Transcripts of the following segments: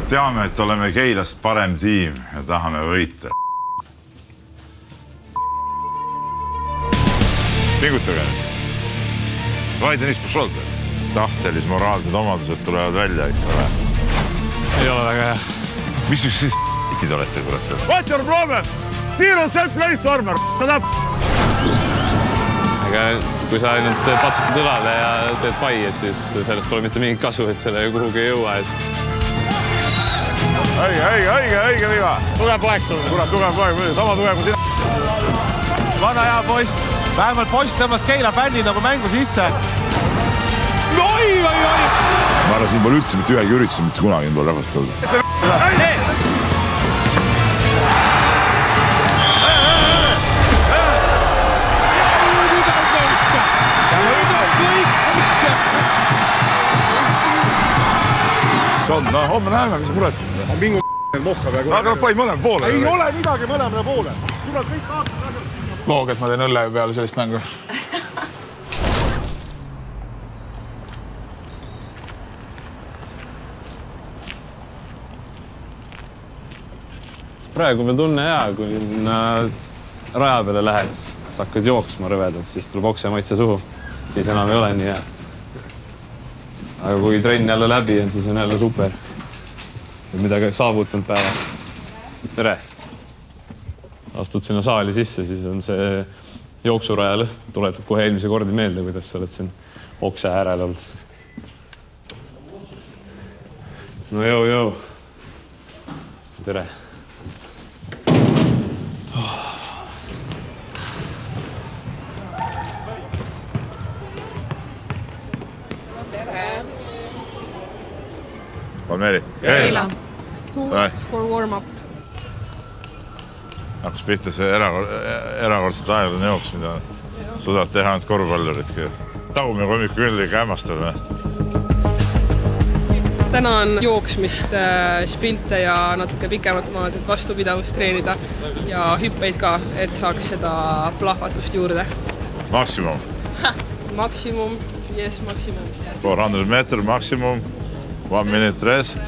Teame, et oleme Keilast parem tiim ja tahame võita. Pingutage. Vaide niis pošolda. Tahtelis moraalsed omadused tulevad välja, eks ole. Ei ole väga hea. Mis siis s***tid olete, kurat? What's your problem? Zero set place, Tormer. Aga kui sa ainult patsutad õlale ja teed pai, et siis sellest pole mitte mingit kasu, et selle kuhugi ei jõua. Õige viga. Tugev poeg sulle. Kurat, tugev poeg, sama tugev kui sina. Vana hea post. Vähemalt post tõmbas Keila bändi nagu mängu sisse. Oi! Ma arvan, siin pole üldse mitte ühegi üritusel mitte kunagi pole rahvast olnud. John, homme näeme, mis muretsid. Mingu mohka peaaegu. Aga pai mõlema poole. Ei ole midagi mõlemale poole. Tuleb kõik aastad. Loog, et ma teen õlle peale sellist mängu. Praegu meil tunne hea, kui raja peale lähed, sa hakkad jooksma rõvedalt, siis tuleb okse maitse suhu. Siis enam ei ole nii hea. Aga kui trenn jälle läbi on, siis on jälle super. Midagi saavutanud päeva. Tere! Astud sinna saali sisse, siis on see jooksuraja lõht. Tuletab kohe eelmise kordi meelde, kuidas sa oled siin okse äärel olnud. No jõu. Tere! Valmeri. Keila. For warm-up. Hakkas pihta see erakordselt aeglane jooks, mida suudavad teha ainult korvpallurid. Tagume hommiku küll ikka hämmastab. Täna on jooksmist, sprinte ja natuke pikemat maad, et vastupidavust treenida ja hüppeid ka, et saaks seda plahvatust juurde. Maksimum. Maksimum, yes, maksimum. 400 meter maksimum, 1 minute rest,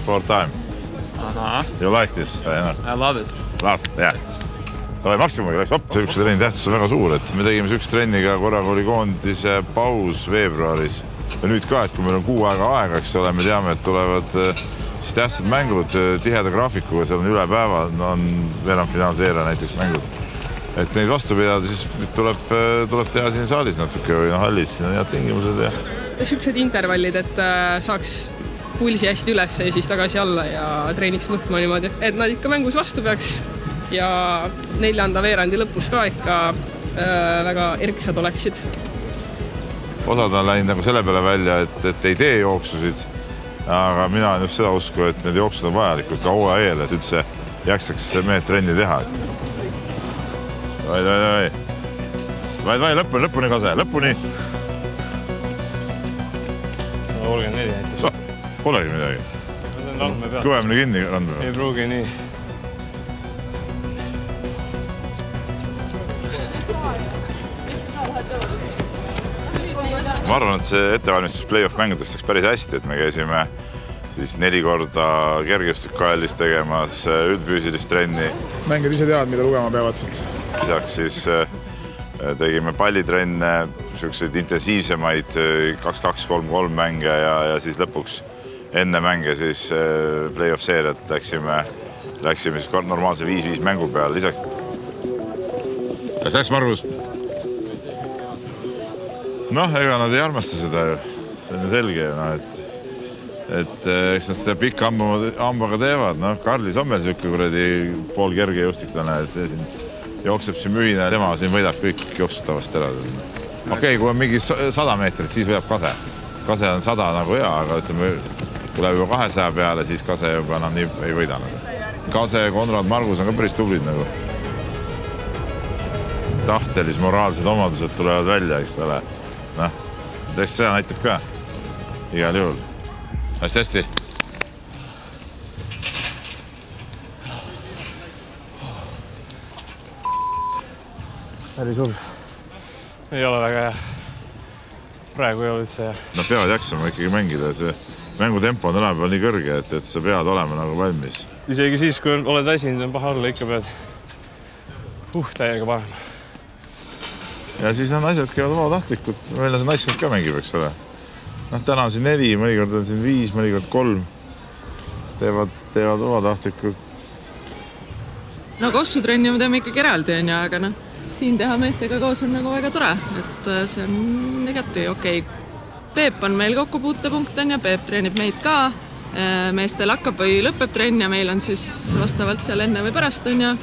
4 time. You like this? I love it. Jah. Maksimumiga läks hopp. Üks trenni tähtsus on väga suur, et me tegime üks trenniga korraga oli koondise paus veebruaris. Ja nüüd ka, et kui meil on kuu aega, eks ole, me teame, et tulevad siis tähtsad mängud tiheda graafikuga, seal on üle päeva, on veerandfinaalseera näiteks mängud. Et neid vastu pidada, siis tuleb teha siin saalis natuke või hallis, siin on head tingimused. Siuksed intervallid, et saaks pulsi hästi üles ja siis tagasi alla ja treeniks mõtlema niimoodi, et nad ikka mängus vastu peaks ja 4. veerandi lõpus ka ikka väga erksad oleksid. Osad on läinud nagu selle peale välja, et ei tee jooksusid, aga mina olen just seda usku, et need jooksud on vajalikud ka hooaja eel, et üldse jaksaks mehed trenni teha. Vai, lõpuni kase, lõpuni. 34 näitus. Polegi midagi. See on randme pealt. Kõvemini kinni randme pealt. Ei pruugi nii. Ma arvan, et see ettevalmistus play-off mängudest läks päris hästi, et me käisime siis 4 korda kergejõustikkaelis tegemas üldfüüsilist trenni. Mängid ise teavad, mida lugema peavad siit. Lisaks siis tegime pallitrenne, selliseid intensiivsemaid 2-2-3-3 mänge ja siis lõpuks enne mänge siis play-off seeriat läksime siis normaalse 5-5 mängu peale. Lisaks. Kas läks, Margus? Noh, ega nad ei armasta seda ju. See on ju selge, et eks nad seda pikka hambaga teevad. Karlis on meil siuke kuradi pool kerge jõustiklane, et see siin jookseb siin mühine ja tema siin võidab kõik jooksutavast ära. Okei, kui on mingi 100 meetrit, siis võidab kase. Kase on 100 nagu hea, aga ütleme, kui läheb juba 200 peale, siis kase juba enam nii ei võida. Kase ja Konrad Margus on ka päris tublid nagu. Tahtelis moraalsed omadused tulevad välja, eks ole. Tõesti, see näitab ka. Igal juhul. Hästi. Päris hull. Ei ole väga hea. Praegu ei ole üldse hea. Nad peavad jaksama ikkagi mängida. mängutempo on tänapäeval nii kõrge, et sa pead olema nagu valmis. Isegi siis, kui oled väsinud, on paha olla, ikka pead täiega parem. Ja siis need asjad käivad vabatahtlikud. Meil on see naiskond ka mängib, eks ole. Täna on siin 4, mõnikord on siin 5, mõnikord 3. Teevad vabatahtlikud. No kossutrenni me teeme ikkagi eraldi, aga siin teha meestega koos on nagu väga tore, et see on igati okei. Peep on meil kokkupuutepunkt ja Peep treenib meid ka. Meestel hakkab või lõpeb trenn ja meil on siis vastavalt seal enne või pärast ja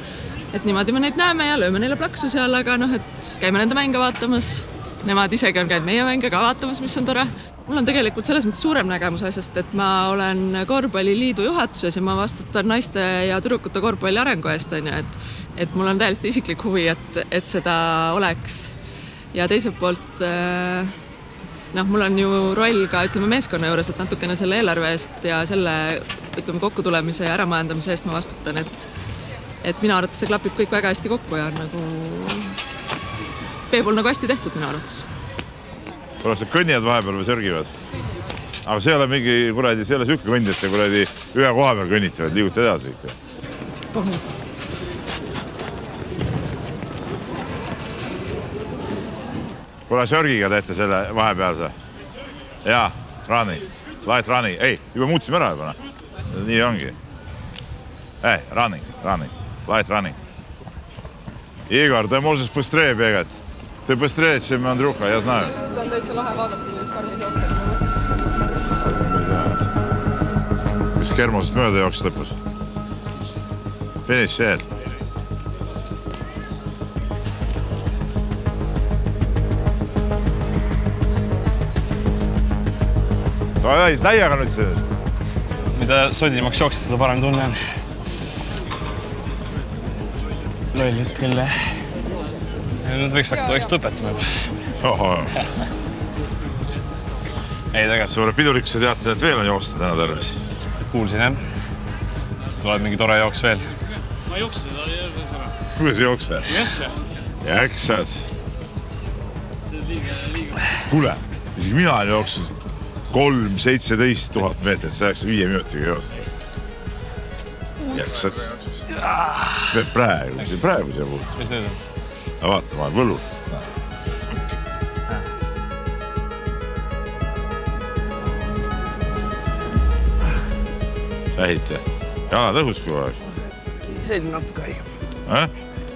et niimoodi me neid näeme ja lööme neile plaksu seal, aga et käime nende mänge vaatamas. Nemad isegi on käinud meie mänge ka vaatamas, mis on tore. Mul on tegelikult selles mõttes suurem nägemus asjast, et ma olen korvpalliliidu juhatuses ja ma vastutan naiste ja tüdrukute korvpalli arengu eest, et mul on täiesti isiklik huvi, et seda oleks. Ja teiselt poolt mul on ju roll ka meeskonna juures, et natukene selle eelarve eest ja selle kokkutulemise ja äramajandamise eest ma vastutan, et minu arvates see klapib kõik väga hästi kokku ja nagu Peebul nagu hästi tehtud minu arvates. Oleks sa kõnnijad vahepeal või sörgivad? Aga see ei ole mingi kuradi, see ei ole sükka kõndid, te kuradi ühe koha peal kõnnitavad, liigute edasi ikka. Kule sörgiga teete selle vahepealse. Jaa, running, light running. Ei, juba muutsime ära juba. Nii ongi. Running, light running. Igor, te možeš bõstree bėgat. Te bõstree, чем Andruha, ja znaju. Ta on täitsa lahe vaadata, kuidas Karmin jookseb. Mis Kermosest mööda jooksis lõpus? Finish seal. Täiega nüüd see. Mida sodimaks jooksid, seda parem tunne on. Lollit küll, jah. Nüüd võiks lõpetama juba. Ei, tegelikult. Suure pidurikkuse teate, et veel on joosta täna terves. Kuulsin, jah. See tuleb mingi tore jooks veel. Ma jooksin, ta oli järgnes ära. Kuidas jookse? Jäksad. See on liiga. Kuule, isegi mina olen jooksnud 3-17 000 meetrit, see oleks 5 minutiga joosta. Jäksad. Praegu see puhut. Mis need on? Vaata, ma olen võllul. Ähite. Jalad õhus kui aeg. Selg natuke haige.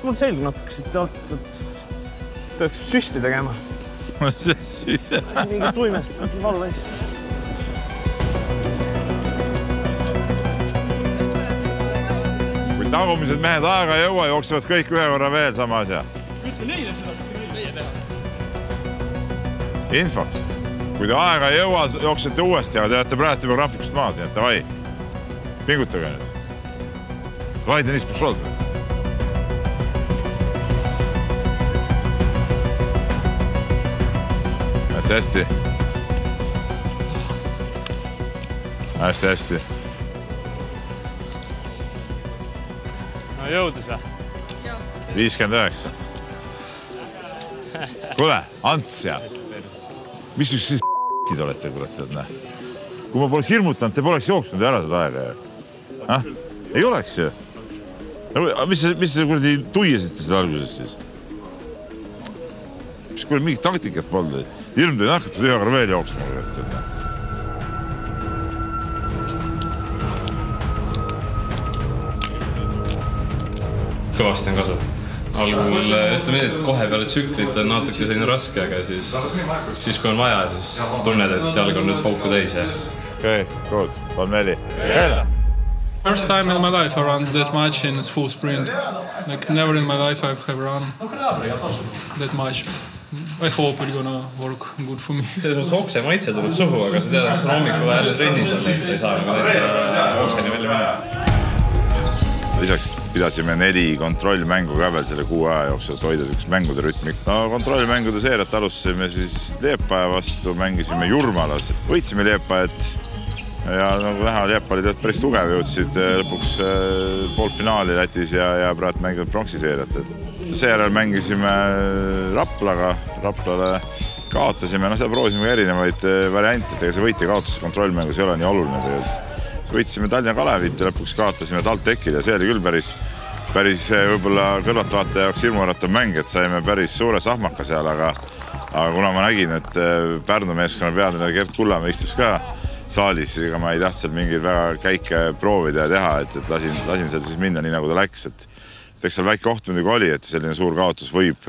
Mul selg natuke siit alt, et peaks süsti tegema. Mingi tuimest, mõtled valu väist süsti. Kui tagumised mehed aega ei jõua, jooksevad kõik ühe korra veel sama asja. Ütle neile seda, mitte meie teha. Infoks. Kui te aega ei jõua, jooksete uuesti, aga te olete praegu juba graafikust maas, nii et davai. Pingutage nüüd. Davai, Deniss, pošol. Hästi. Hästi. No jõudis või? 59. Kuule, Ants ja. Mis üks siis t***id olete, kurat, näe? Kui ma poleks hirmutanud, te poleks jooksnud ära seda aega. Ei oleks ju. Mis te kuradi tuiesite seda alguses siis? Mis kuule mingit taktikat polnud? Hirm teid hakkatud ühe korra veel jooksma. Kõvasti on kasu. Algul ütleme nii, et kohe peale tsüklit on natuke selline raske, aga siis kui on vaja, siis tunned, et jalg on nüüd pauku täis. Okei, good. 3-4. First time in my life I ran that much in full sprint. Like never in my life I have run that much. I hope it's gonna work good for me. See okse maitse tuleb suhu, aga sa tead, et hommikul jälle trennis on, et sa ei saa okseni välja minna. Lisaks pidasime 4 kontrollmängu ka veel selle 6 aja jooksul, et hoida selleks mängude rütmik. No kontrollmängude seeriat alustasime siis Liepaja vastu, mängisime Jurmalas. Võitsime Liepajat ja nagu näha, Liepa oli päris tugev, jõudsid lõpuks poolfinaali Lätis ja praegu mängivad pronksiseeriat. Seejärel mängisime Raplaga. Raplale kaotasime, no seda proovisime ka erinevaid variante, et ega see võit ja kaotus kontrollmängus ei ole nii oluline tegelikult. Võitsime Tallinna Kalevit ja lõpuks kaotasime TalTechil ja see oli küll päris võib-olla kõrvaltvaataja jaoks hirmuäratav mäng, et saime päris suure sahmaka seal, aga kuna ma nägin, et Pärnu meeskonna peatreener Gert Kullamäe istus ka saalis, ega ma ei tahtnud seal mingeid väga käike proovida ja teha, et lasin seal siis minna nii, nagu ta läks. Eks seal väike oht muidugi oli, et selline suur kaotus võib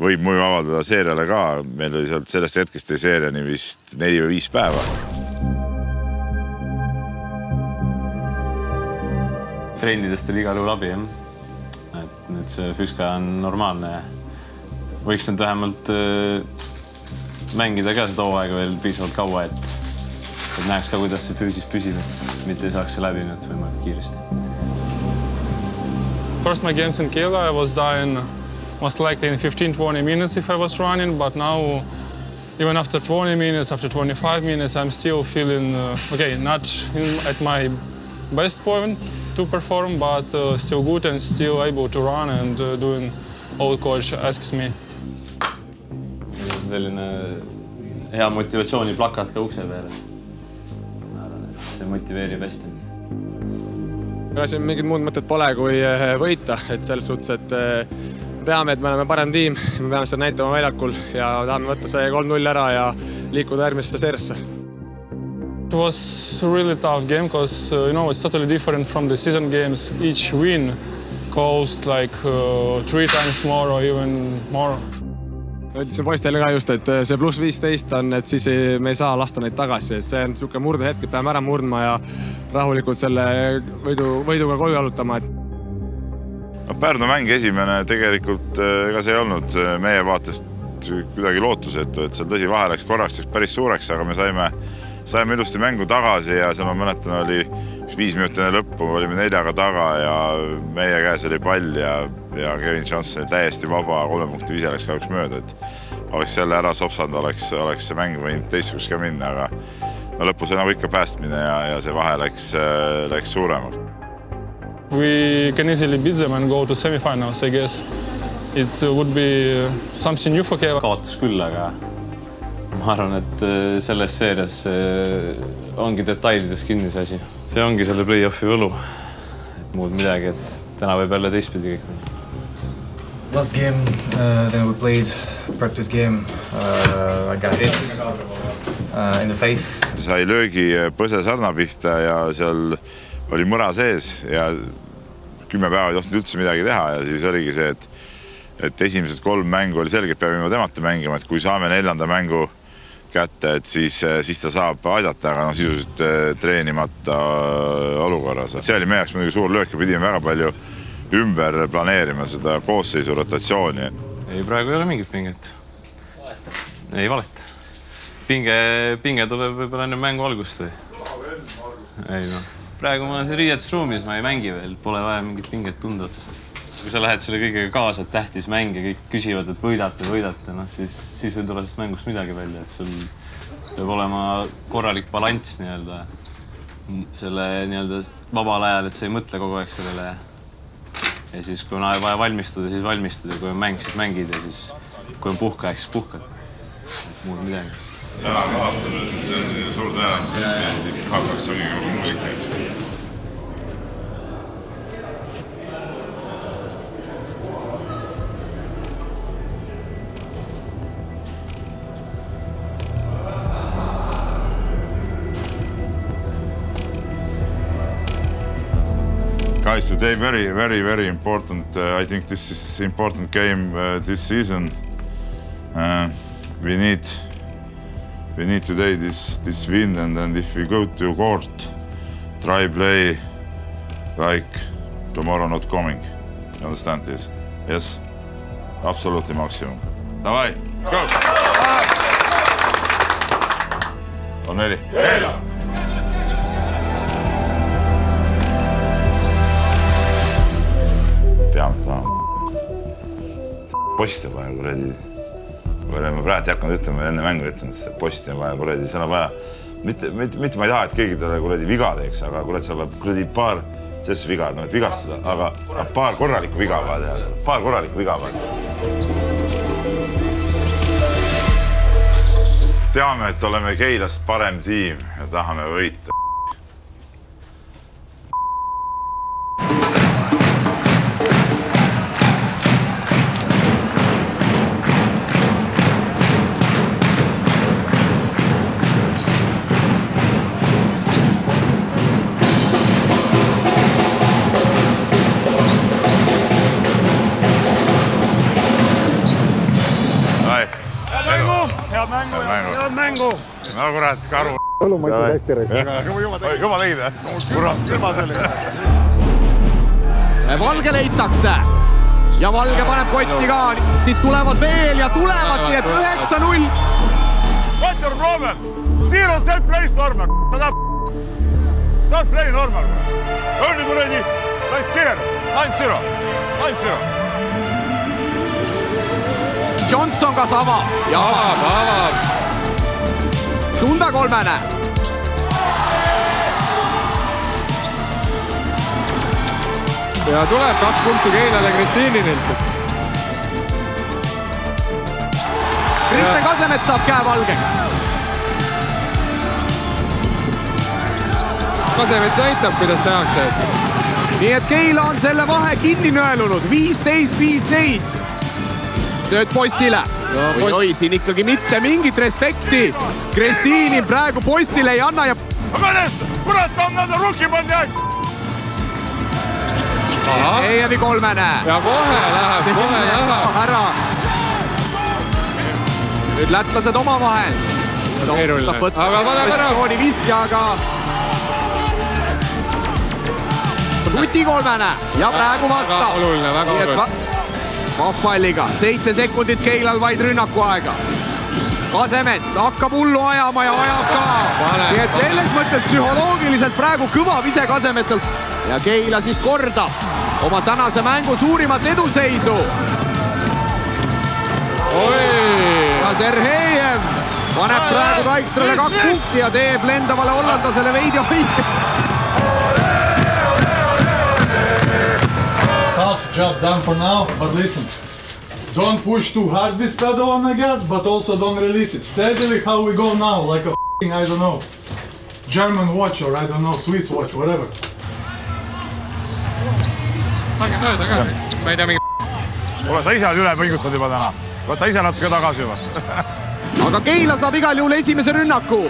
mõju avaldada seeriale ka. Meil oli sealt sellest hetkest seeriani vist 4 või 5 päeva. Trennidest oli igal juhul abi, jah. Et nüüd see füska on normaalne. Võiks nüüd vähemalt mängida ka seda hooaega veel piisavalt kaua, et näeks ka, kuidas see füüsis püsib, et mitte ei saaks see läbi nüüd võimalikult kiiresti. First my games in Keila, I was dying most likely in 15-20 minutes if I was running, but now even after 20 minutes, after 25 minutes, I'm still feeling, okay, not at my best point to perform, but still good and still able to run and doing all coach asks me. Selline hea motivatsiooni plakat ka ukse peale. See motiveerib hästi. Ega siin mingid muud mõtted pole kui võita, et selles suhtes, et teame, et me oleme parem tiim, me peame seda näitama väljakul ja tahame võtta see 3-0 ära ja liikuda järgmisesse seeriasse. It was a really tough game because it's totally different from the season games. Each win cost like 3 times more or even more. Ütlesin poistele ka just, et see pluss 15 on, et siis me ei saa lasta neid tagasi. Et see on niisugune murdehetk, et peame ära murdma ja rahulikult selle võiduga koju jalutama. Pärnu mäng esimene tegelikult ega see ei olnud meie vaatest kuidagi lootusetu, et seal tõsi vahe läks korraks päris suureks, aga me saime ilusti mängu tagasi ja seal ma mäletan oli 5 minutine lõppu, olime 4-ga taga ja meie käes oli pall ja Kevin Johnson oli täiesti vaba, 3 punkti vise läks kahjuks mööda, et oleks jälle ära sopsanud, oleks see mäng võinud teistsugust ka minna, aga lõpus oli nagu ikka päästmine ja see vahe läks suuremaks. We can easily beat them and go to semifinals, I guess. It would be something new for Keila. Kaotus küll, aga ma arvan, et selles seerias ongi detailides kinni see asi. See ongi selle play-offi võlu. Et muud midagi, et täna võib jälle teistpidi kõik. Last game, then we played practice game. I got hit in the face. Sai löögi põse sarna pihta ja seal oli mõra sees ja 10 päeva ei tohtinud üldse midagi teha ja siis oligi see, et esimesed 3 mängu oli selge, et peame temata mängima, et kui saame 4. mängu kätte, et siis ta saab aidata, aga sisuliselt treenimata olukorras. See oli meie jaoks muidugi suur löök ja pidime väga palju ümber planeerima seda koosseisu rotatsiooni. Ei, praegu ei ole mingit pinget. Ei valet. Pinge tuleb võib-olla enne mängu algust või? Ei no. Praegu ma olen siin riietusruumis, ma ei mängi veel, pole vaja mingit pinget tunda otsast. Kui sa lähed selle kõigega kaasa, et tähtis mäng ja kõik küsivad, et võidate, siis ei tule sellest mängust midagi välja, et sul peab olema korralik balanss selle vabal ajal, et sa ei mõtle kogu aeg sellele ja siis kui on vaja valmistuda, siis valmistuda, kui on mäng, siis mängid ja siis kui on puhkaeg, siis puhkad. Muud midagi. Täna kaastab, see on suur tõenäosus, et hakkaks ongi kogu muusika. Guys, today very important. I think this is an important game this season. We need today this win, and then if we go to court, try play like tomorrow not coming. You understand this? Yes, absolutely maximum. Davai, let's go! On 4. Peame saama. Posti vaja, kuradi. Ma praegu ei hakanud ütlema, enne mängu ütlenud, et posti on vaja, kuradi, seal on vaja. Mitte ma ei taha, et keegi talle kuradi viga teeks, aga kuradi seal peab kuradi paar selles viga, et vigastada, aga paar korralikku viga vaja teha. Paar korralikku viga vaja. teame, et oleme Keilast parem tiim ja tahame võita. Head mängu! No kurat, karu. Põllumaitses hästi reis. Kõva tegid, kurat. Valge leitakse ja Valge paneb kotti ka. Siit tulevad veel ja tulevadki, et 9-0. What your problem? Zero set place normal. Start play normal. Early already. Nice here. 9-0. 9-0. Johnson ka sama. Avab. Sunda kolmene. Ja tuleb 2 punkti Keilale Kristiininilt. Kristen Kasemets saab käe valgeks. Kasemets näitab, kuidas tehakse. Nii et Keila on selle vahe kinni nõelunud. 15-15. Sööt postile. Oi, siin ikkagi mitte mingit respekti. Kristiinin praegu postile ei anna ja... Kurat, on nad rookie pandjad! Eievi kolmene. Ja kohe läheb. Ära. Nüüd lätlased oma vahel. Keeruline. Aga paneb ära. Viski, aga... Ruti kolmene. Ja praegu vasta. Väga oluline, väga oluline. Vahpalliga, 7 sekundit Keilal vaid rünnaku aega. Kasemets hakkab hullu ajama ja ajab ka. Nii et selles mõttes psühholoogiliselt praegu kõva vise Kasemetsalt. Ja Keila siis kordab oma tänase mängu suurimat eduseisu. Ja Serhejev paneb praegu Taikstrale 2 punkti ja teeb lendavale hollandasele veidi hoiti. Tough job done for now, but listen, don't push too hard this pedal on the gas, but also don't release it. Steadily how we go now, like a f***ing, I don't know, German watch or I don't know, Swiss watch, whatever. Pange mööda ka. Ma ei tea mingi... Ole, sa ise oled üle pingutanud juba täna. Võta ise natuke tagasi juba. Aga Keila saab igal juhul esimese rünnaku.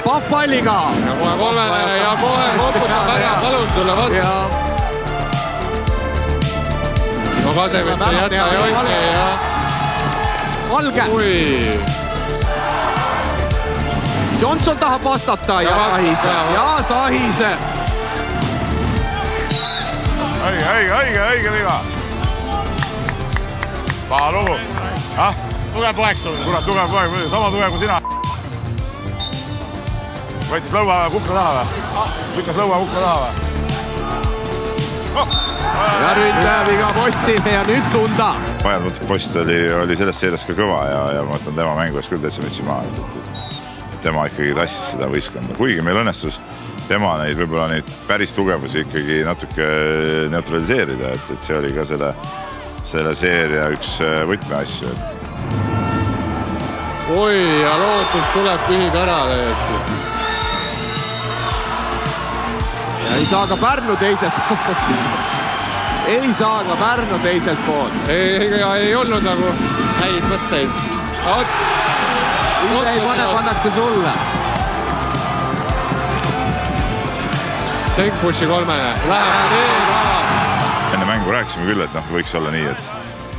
Pahvpalliga. Ja kohe kolmene ja kohe koputab ära. Palun sulle vastu. No Kasemets ei jätta Josti ja... Valge. Johnson tahab vastata ja Sahise. Ja Sahise. Õige viga. Paha lugu. Tugev poeg sulle. Kurat, tugev poeg, sama tugev kui sina. Võttis lõua kukla taha või? Lükkas lõua kukla taha või? Ja ründajaviga postile ja nüüd Sunda. Vajadmatu post oli selles seeres ka kõva ja ma mõtlen tema mängu ees küll täitsa mütsi maha, et tema ikkagi tassis seda võistkonda. Kuigi meil õnnestus tema võib-olla neid päris tugevusi ikkagi natuke neutraliseerida, et see oli ka selle seeria üks võtmeasju. Oi, ja lootus tuleb pühib ära täiesti. Ja ei saa ka Pärnu teiselt poolt. Ei saa ka Pärnu teiselt poolt. Ei olnud nagu häid mõtteid. Ise ei pane, pannakse sulle. Senkpussi kolmene. Läheb nii. Enne mängu rääkisime küll, et võiks olla nii,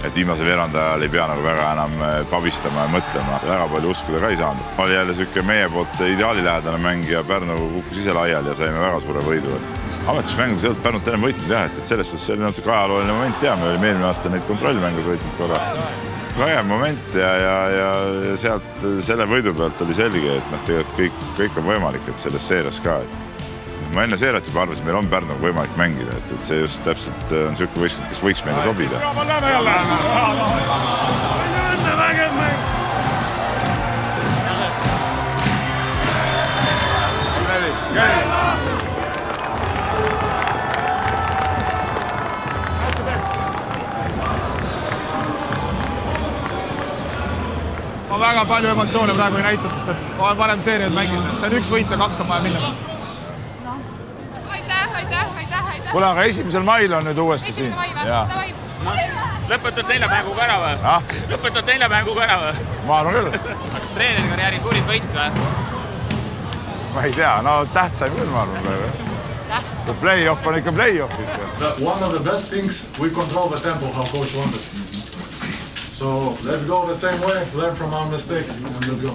et viimase veerandi ajal ei pea nagu väga enam pabistama ja mõtlema. Väga palju uskuda ka ei saanud. Oli jälle süke meie poolt ideaalilähedane mäng ja Pärnu kukkus ise laiali ja saime väga suure võidu. Ametis mängus ei olnud Pärnut enam võitnud jah, et selles suhtes see oli natuke ajalooline moment ja me olime eelmine aasta neid kontrollmängus võitnud korra. Vägev moment ja sealt selle võidu pealt oli selge, et tegelikult kõik on võimalik, et selles seerias ka. Ma enne seerat juba arvasin, meil on Pärnuga võimalik mängida, et see just täpselt on süke võistkond, kes võiks meile sobida. Lähme jälle! Vägev mäng! väga palju emotsioone praegu ei näita, sest et olen varem seeriaid mänginud. See on 1 võit ja 2 on vaja minna. Aitäh. Kuule, aga 1. mail on nüüd uuesti siin. Lõpetad 4 mänguga ära või? Lõpetad 4 mänguga ära või? Ma arvan küll. Kas treenerikarjääri suurim võit või? Ma ei tea, no tähtsaim küll, ma arvan. See play-off on ikka play-off. One of the best things, we control the tempo how coach wants us. So let's go the same way, learn from our mistakes and let's go.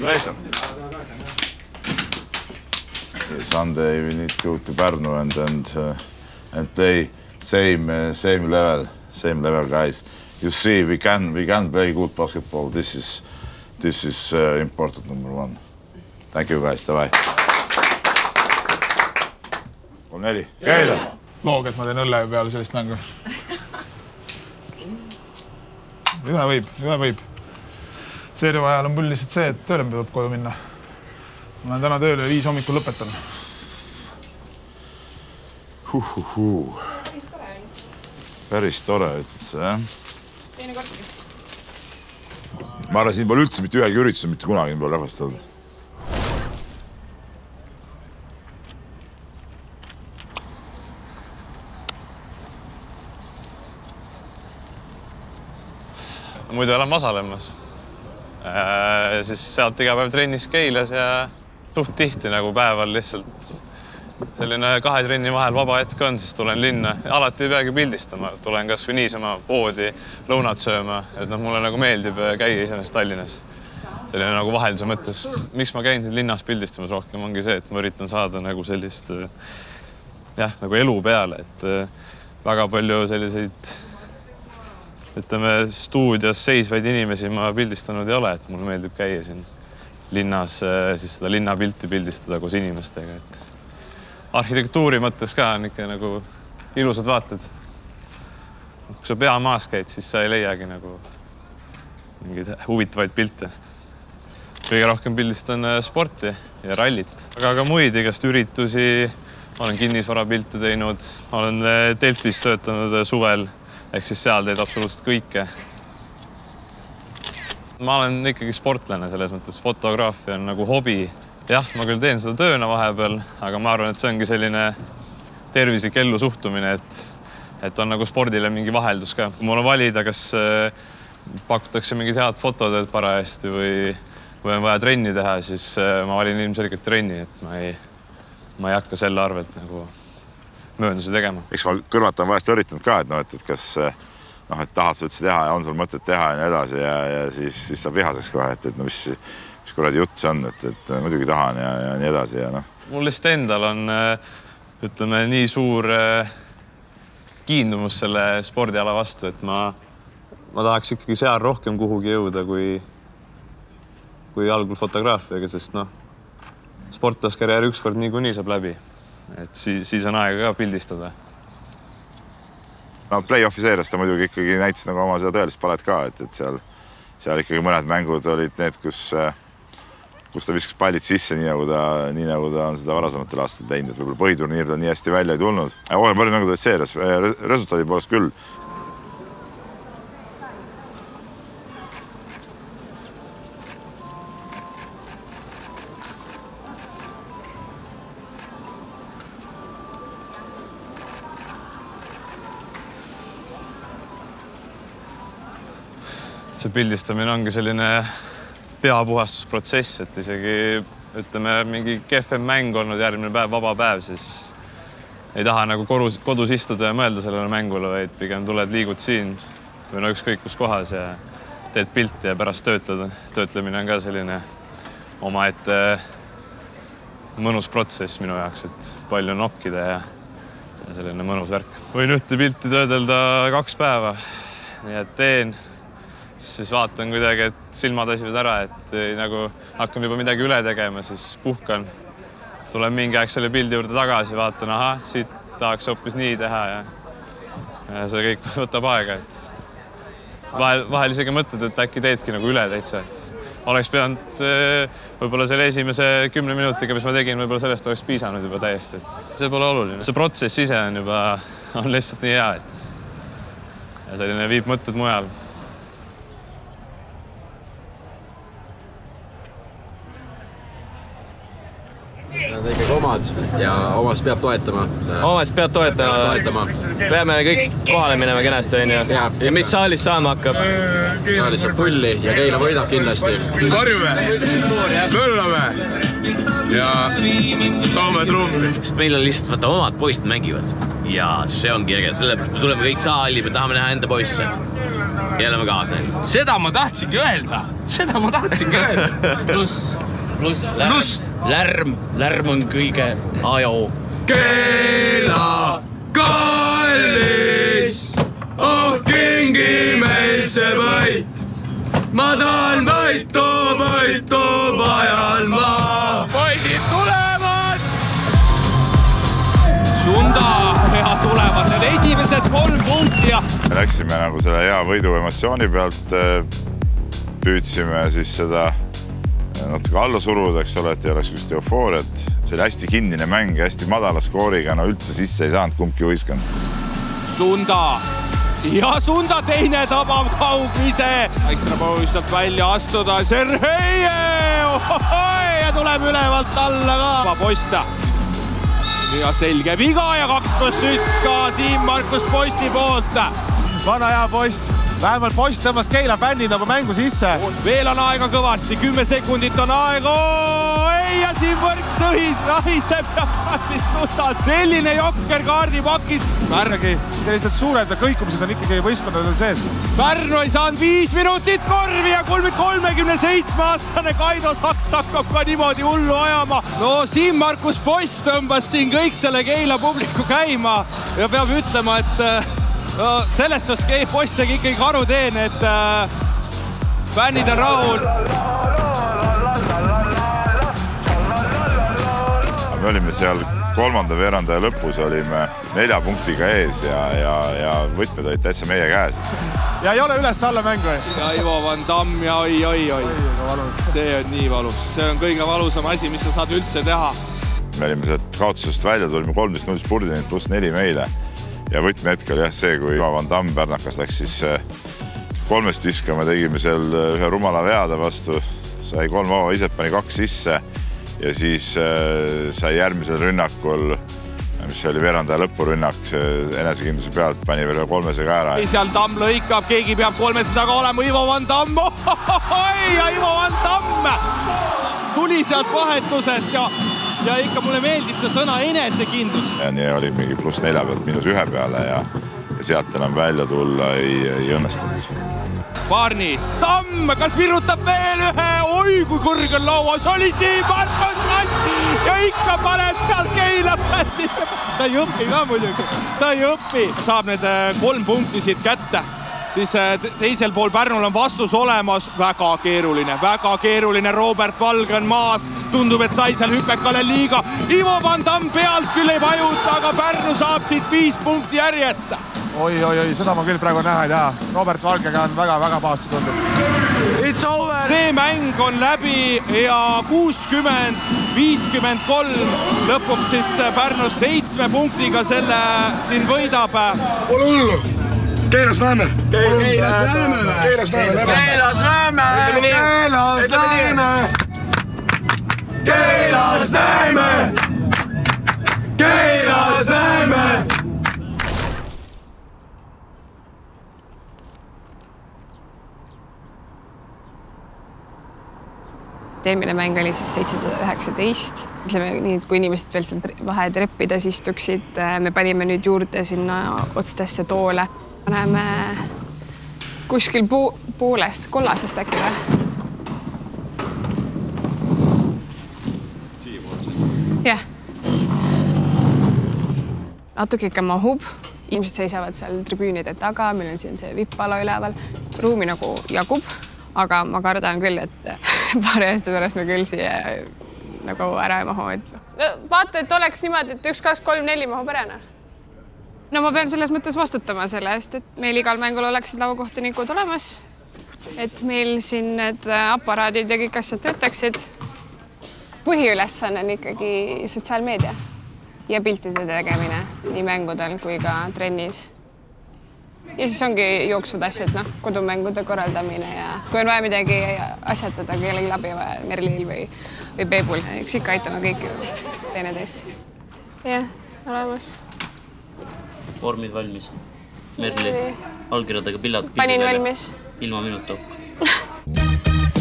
Later. Sunday we need to go to Pärnu and play same level guys. You see, we can play good basketball. This is important number 1. Thank you guys, davai. 3-4. Keila. Loog, et ma teen õlle peale sellist mängu. Ühe võib. Seeria ajal on pull lihtsalt see, et tööle peab koju minna. Ma olen täna tööle 5 hommikul lõpetan. Päris tore, ütled see, jah? Teine kortki. Ma arvan, siin pole üldse mitte ühegi üritusel, mitte kunagi pole rahvast olnud. Muidu olen Masalemmas. Siis sealt iga päev trennis Keilas ja suht tihti nagu päeval lihtsalt selline 2 trenni vahel vaba hetk on, siis tulen linna. Alati ei peagi pildistama, tulen kas või niisama poodi lõunat sööma, et mulle nagu meeldib käia iseenesest Tallinnas. Selline nagu vahelduse mõttes. Miks ma käin siin linnas pildistamas rohkem ongi see, et ma üritan saada nagu sellist nagu elu peale, et väga palju selliseid ütleme, stuudios seisvaid inimesi ma pildistanud ei ole, et mulle meeldib käia siin linnas, siis seda linnapilti pildistada koos inimestega. Et arhitektuuri mõttes ka on ikka nagu ilusad vaated. Kui sa peamaas käid, siis sa ei leiagi nagu mingeid huvitavaid pilte. Kõige rohkem pildistan sporti ja rallit, aga ka muid igast üritusi. Ma olen kinnisvarapilte teinud, olen Delfis töötanud suvel. Ehk siis seal teed absoluutselt kõike. Ma olen ikkagi sportlane selles mõttes, fotograafia on nagu hobi. Jah, ma küll teen seda tööna vahepeal, aga ma arvan, et see ongi selline tervislik ellu suhtumine, et on nagu spordile mingi vaheldus ka. Kui mul on valida, kas pakutakse mingid head fototööd parajasti või on vaja trenni teha, siis ma valin ilmselgelt trenni, et ma ei hakka selle arvelt nagu mööndusi tegema. Eks ma kõrvalt on vahest üritanud ka, et kas et tahad sa üldse teha ja on sul mõtet teha ja nii edasi ja siis saab vihaseks kohe, et mis kuradi jutt see on, et muidugi tahan ja nii edasi ja noh. Mul lihtsalt endal on, ütleme, nii suur kiindumus selle spordiala vastu, et ma tahaks ikkagi seal rohkem kuhugi jõuda kui algul fotograafiaga, sest sportlaskarjäär ükskord niikuinii saab läbi. Et siis on aega ka pildistada. No play-offi seerias ta muidugi ikkagi näitas nagu oma seda tõelist palet ka, et seal ikkagi mõned mängud olid need, kus ta viskas pallid sisse, nii nagu ta on seda varasematel aastal teinud, et võib-olla põhiturniir ta nii hästi välja ei tulnud. Aga palju nagu ta seerias, resultaadi poolest küll. See pildistamine ongi selline peapuhastusprotsess, et isegi ütleme mingi kehvem mäng olnud järgmine päev, vaba päev, siis ei taha nagu kodus istuda ja mõelda sellele mängule, vaid pigem tuled, liigud siin või ükskõik kus kohas ja teed pilti ja pärast töötada. Töötlemine on ka selline omaette mõnus protsess minu jaoks, et palju nokkida ja selline mõnus värk. Võin ühte pilti töödelda 2 päeva, nii et teen. Siis vaatan kuidagi, et silmad asivad ära, et nagu hakkan juba midagi üle tegema, siis puhkan. Tulen mingi aeg selle pildi juurde tagasi, vaatan, ahah, siit tahaks hoopis nii teha ja see kõik võtab aega, et vahel isegi mõtled, et äkki teedki nagu üle täitsa. Oleks pidanud võib-olla selle esimese 10 minutiga, mis ma tegin, võib-olla sellest oleks piisanud juba täiesti. See pole oluline. See protsess ise on lihtsalt nii hea, et selline viib mõtted mujal. Nad on ikkagi omad ja omast peab toetama. Omast peab toetama. Peame kõik kohale minema kenasti, on ju. Ja mis saalis saama hakkab? Saalis saab pulli ja Keila võidab kindlasti. Karjume, möllame ja toome trummi. Sest meil on lihtsalt omad poisid mängivad ja see ongi äge. Sellepärast me tuleme kõik saali, me tahame näha enda poisse. Ja oleme kaasa. Seda ma tahtsingi öelda. Pluss. Lärm on kõige ajoo. Keila kallis, oh kingi meil see võit. Ma tahan võitu vajan ma. Poisid tulevad! Sunda ja tulevad need esimesed 3 punkti ja... Läksime nagu selle hea võidu emotsiooni pealt, püüdsime siis seda natuke alla suruda, eks ole, et ei oleks just eufooriat. See oli hästi kinnine mäng, hästi madala skooriga, no üldse sisse ei saanud kumbki võistkond. Sunda ja Sunda teine tabav kaugvise. Ekstra poistalt välja astuda Serheie ja tuleb ülevalt alla ka. Posta ja selge viga ja 2+1 ka Siim Markus Posti poolt. Vana hea Post. Vähemalt Post tõmbas Keila bändi nagu mängu sisse. Veel on aega kõvasti, 10 sekundit on aega. Ei ja siin võrk sõhiseb ja Pärnis Sundalt. Selline jokker kaardipakis. Märgi, sellised suured kõikumised on ikkagi võistkondadel sees. Pärnu ei saanud 5 minutit korvi ja 37-aastane Kaido Saks hakkab ka niimoodi hullu ajama. No Siim Markus Post tõmbas siin kõik selle Keila publiku käima ja peab ütlema, et no, sellest suhtes Post tegi ikkagi karuteen, et fännid on rahul. Me olime seal 3. veerandaja lõpus, olime 4 punktiga ees ja võtmed olid täitsa meie käes. Ja ei ole üles-alla mängu. Ja Ivo Van Damm ja oi. See on nii valus. See on kõige valusam asi, mis sa saad üldse teha. Me olime sealt kaotusest välja, tulime 13-0 spurdinit pluss 4 meile. Ja võtmehetk oli jah see, kui Ivo Van Damm Pärnakas läks siis 3 viskama, tegime seal ühe rumala veada vastu, sai 3 vaba viset, pani 2 sisse ja siis sai järgmisel rünnakul, mis oli veerandaja lõpurünnak, enesekindluse pealt pani veel 300 ka ära. Seal Tamm lõikab, keegi peab 300 ka olema, Ivo Van Damm, ja Ivo Van Damm tuli sealt vahetusest ja ikka mulle meeldib see sõna enesekindlus. Ja nii oli mingi +4 pealt -1 peale ja sealt enam välja tulla ei õnnestunud. Parnis, Tamm, kas virutab veel ühe? Oi, kui kõrg on lauas, oli Siim Markus Post ja ikka paneb seal Keila bändi. Ta ei õpi ka muidugi, Saab need 3 punkti siit kätte. Siis teisel pool Pärnul on vastus olemas, väga keeruline, Robert Valge on maas, tundub, et sai seal hüpekale liiga. Ivo Van Damm pealt küll ei vajuta, aga Pärnu saab siit 5 punkti järjest. Oi, seda ma küll praegu näha ei taha. Robert Valgega on väga pahasti tundub. See mäng on läbi ja 60-53 lõpuks siis Pärnus 7 punktiga selle siin võidab. Ole hullu! Keilas näeme! Eelmine mäng oli siis 719. Ütleme nii, et kui inimesed veel seal vahetreppides istuksid, me panime nüüd juurde sinna otstesse toole. Paneme kuskil poolest kollasest äkki või? Jah. Natuke ikka mahub. Inimesed seisavad seal tribüünide taga, meil on siin see vippala üleval. Ruumi nagu jagub, aga ma kardan küll, et paari aasta pärast me küll siia nagu ära ei mahu. No vaata, et oleks niimoodi, et 1, 2, 3, 4 mahub ära. No ma pean selles mõttes vastutama selle eest, et meil igal mängul oleksid lauakohtunikud olemas, et meil siin need aparaadid ja kõik asjad töötaksid. Põhiülesanne on ikkagi sotsiaalmeedia ja piltide tegemine nii mängudel kui ka trennis. Ja siis ongi jooksvad asjad, kodumängude korraldamine ja kui on vaja midagi asjatada kellegi läbi Merlil või või Peebul. Eks ikka aitame kõik teineteist. Jah, olemas. Vormid valmis. Merli, allkirjadega pillad. Panin valmis. Ilma minuta hukka.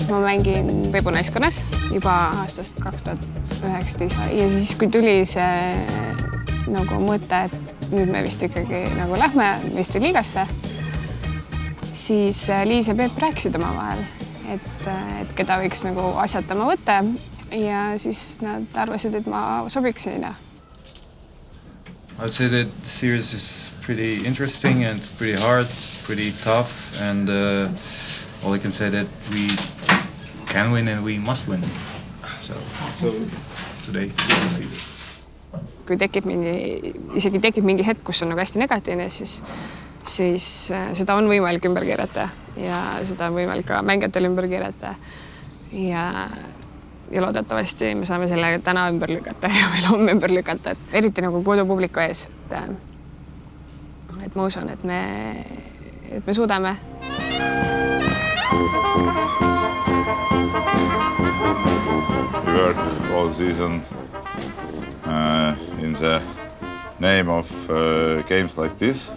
Ma mängin Peebu naiskonnas juba aastast 2019 ja siis, kui tuli see nagu mõte, et nüüd me vist ikkagi nagu lähme meistriliigasse, siis Liis ja Peep rääkisid omavahel, et keda võiks nagu asjatama võtta ja siis nad arvasid, et ma sobiksin. I would say that the series is pretty interesting and pretty hard, pretty tough, and all I can say that we can win and we must win. So today we'll see this. Kui isegi tekib mingi hetk, kus on nagu hästi negatiivne, siis seda on võimalik ümber keerata ja seda on võimalik ka mängijatel ümber keerata. Ja loodetavasti me saame selle täna ümber lükata ja veel homme ümber lükata. Eriti nagu kodupubliku ees. Et ma usun, et me suudame. We work all season in the name of games like this.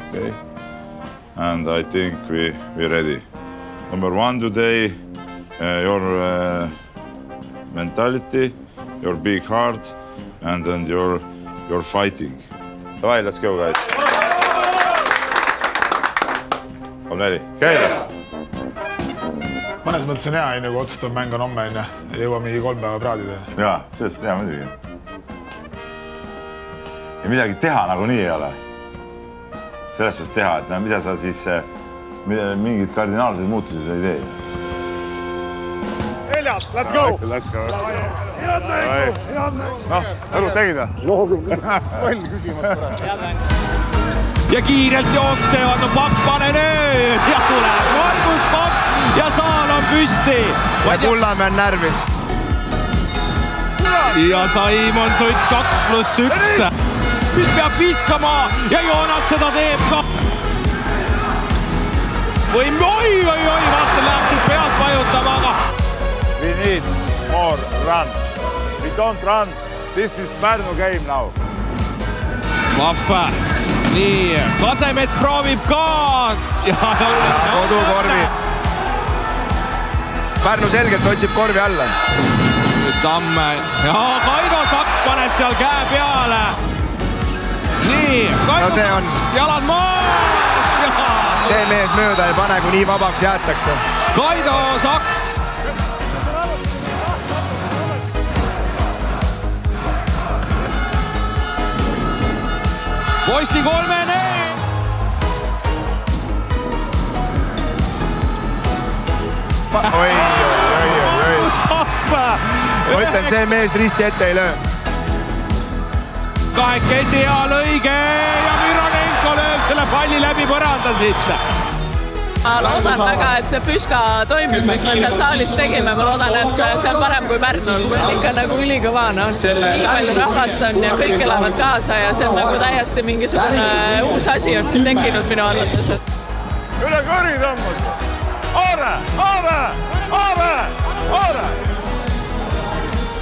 Okay. And I think we're ready. Number one today, your mentality, your big heart, and then your fighting. Davai, let's go, guys. Kolm-neli, käime! Mõnes mõttes on hea, kui otsustav mäng on homme ja jõua mingi 3 päeva praadida. Jaa, sellest hea muidugi. Ja midagi teha nagunii ei ole. Sellest just teha, et mida sa siis mingid kardinaalsed muutuses ei tee. Neljas, let's go! Let's go. Noh, õlu tegid või? Võll küsimus pole. Ja kiirelt jooksevad, no Pakk pane nüüd ja tuleb Margus Pakk ja saal on püsti. Ja Kullamäe on närvis. Ja Saimon Sutt 2+1. Nüüd peab viskama ja Joonat seda teeb ka. Või vastel läheb siit pealt vajutama, aga... We need more run. We don't run. This is Pärnu game now. Vahva. Nii, Kasemets proovib ka. Ja kodukorvi. Pärnu selgelt otsib korvi alla. Tamme. Ja Kaido Saks paneb seal käe peale. Nii, Kaido Saks, jalad maas. See mees mööda ei pane, kui nii vabaks jäetakse. Kaido Saks. Posti 3-ne! Oi. Ma ütlen, see mees risti ette ei löö. Kahekesi hea lõige ja Mironenko lööb selle palli läbi põranda siit. Ma loodan väga, et see püska toimib, mis me seal saalis tegime. Ma loodan, et see on parem kui Pärnul. Ikka nagu ülikõva. Nii palju rahvast on ja kõik elavad kaasa ja see on nagu täiesti mingisugune uus asi on siin tekkinud minu arvates. Üle kõri tõmbas. Aare!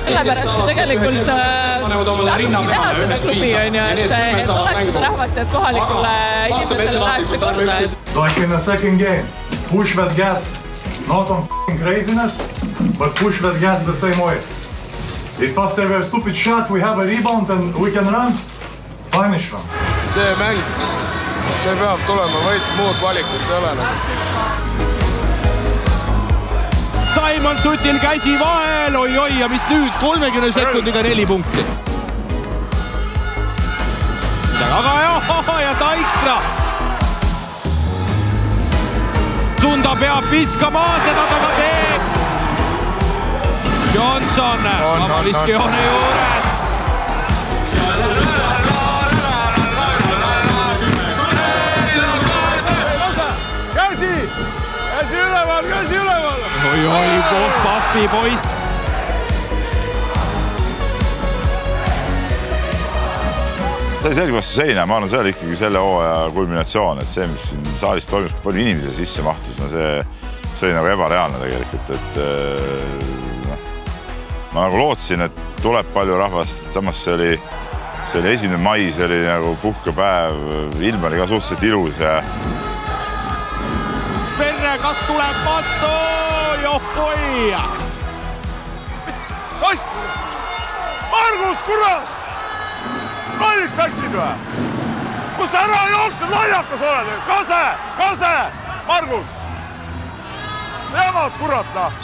Sellepärast tegelikult tasubki teha seda klubi, et oleks seda rahvast, et kohalikule inimesele läheks see korda. Like in the second game, push that gas, not on f***ing craziness, but push that gas the same way. If after a stupid shot we have a rebound and we can run, punish them. See mäng, see peab tulema võit, muud valikut ei ole. Saimon Sutil käsi vahel, oi, ja mis nüüd 30 sekundiga 4 punkti. Aga ja Taikstra. Sunda peab viskama, seda taga teeb. Johnson, aga viskijoone juures. Käsi üleval! Oi, Pahvi poist. Ta ei selgi vastu seina, ma arvan, see oli ikkagi selle hooaja kulminatsioon, et see, mis siin saalis toimus, kui palju inimese sisse mahtus, no see oli nagu ebareaalne tegelikult, et ma nagu lootsin, et tuleb palju rahvast, samas see oli 1. mai, see oli nagu puhkepäev, ilm oli ka suhteliselt ilus ja Sverre, kas tuleb vastu? Johoi! Mis sass? Margus, kurat! Kalliks läksid või? Kus sa ära jooksnud laiakas oled? Kase! Margus! Sa jamad, kurat, noh!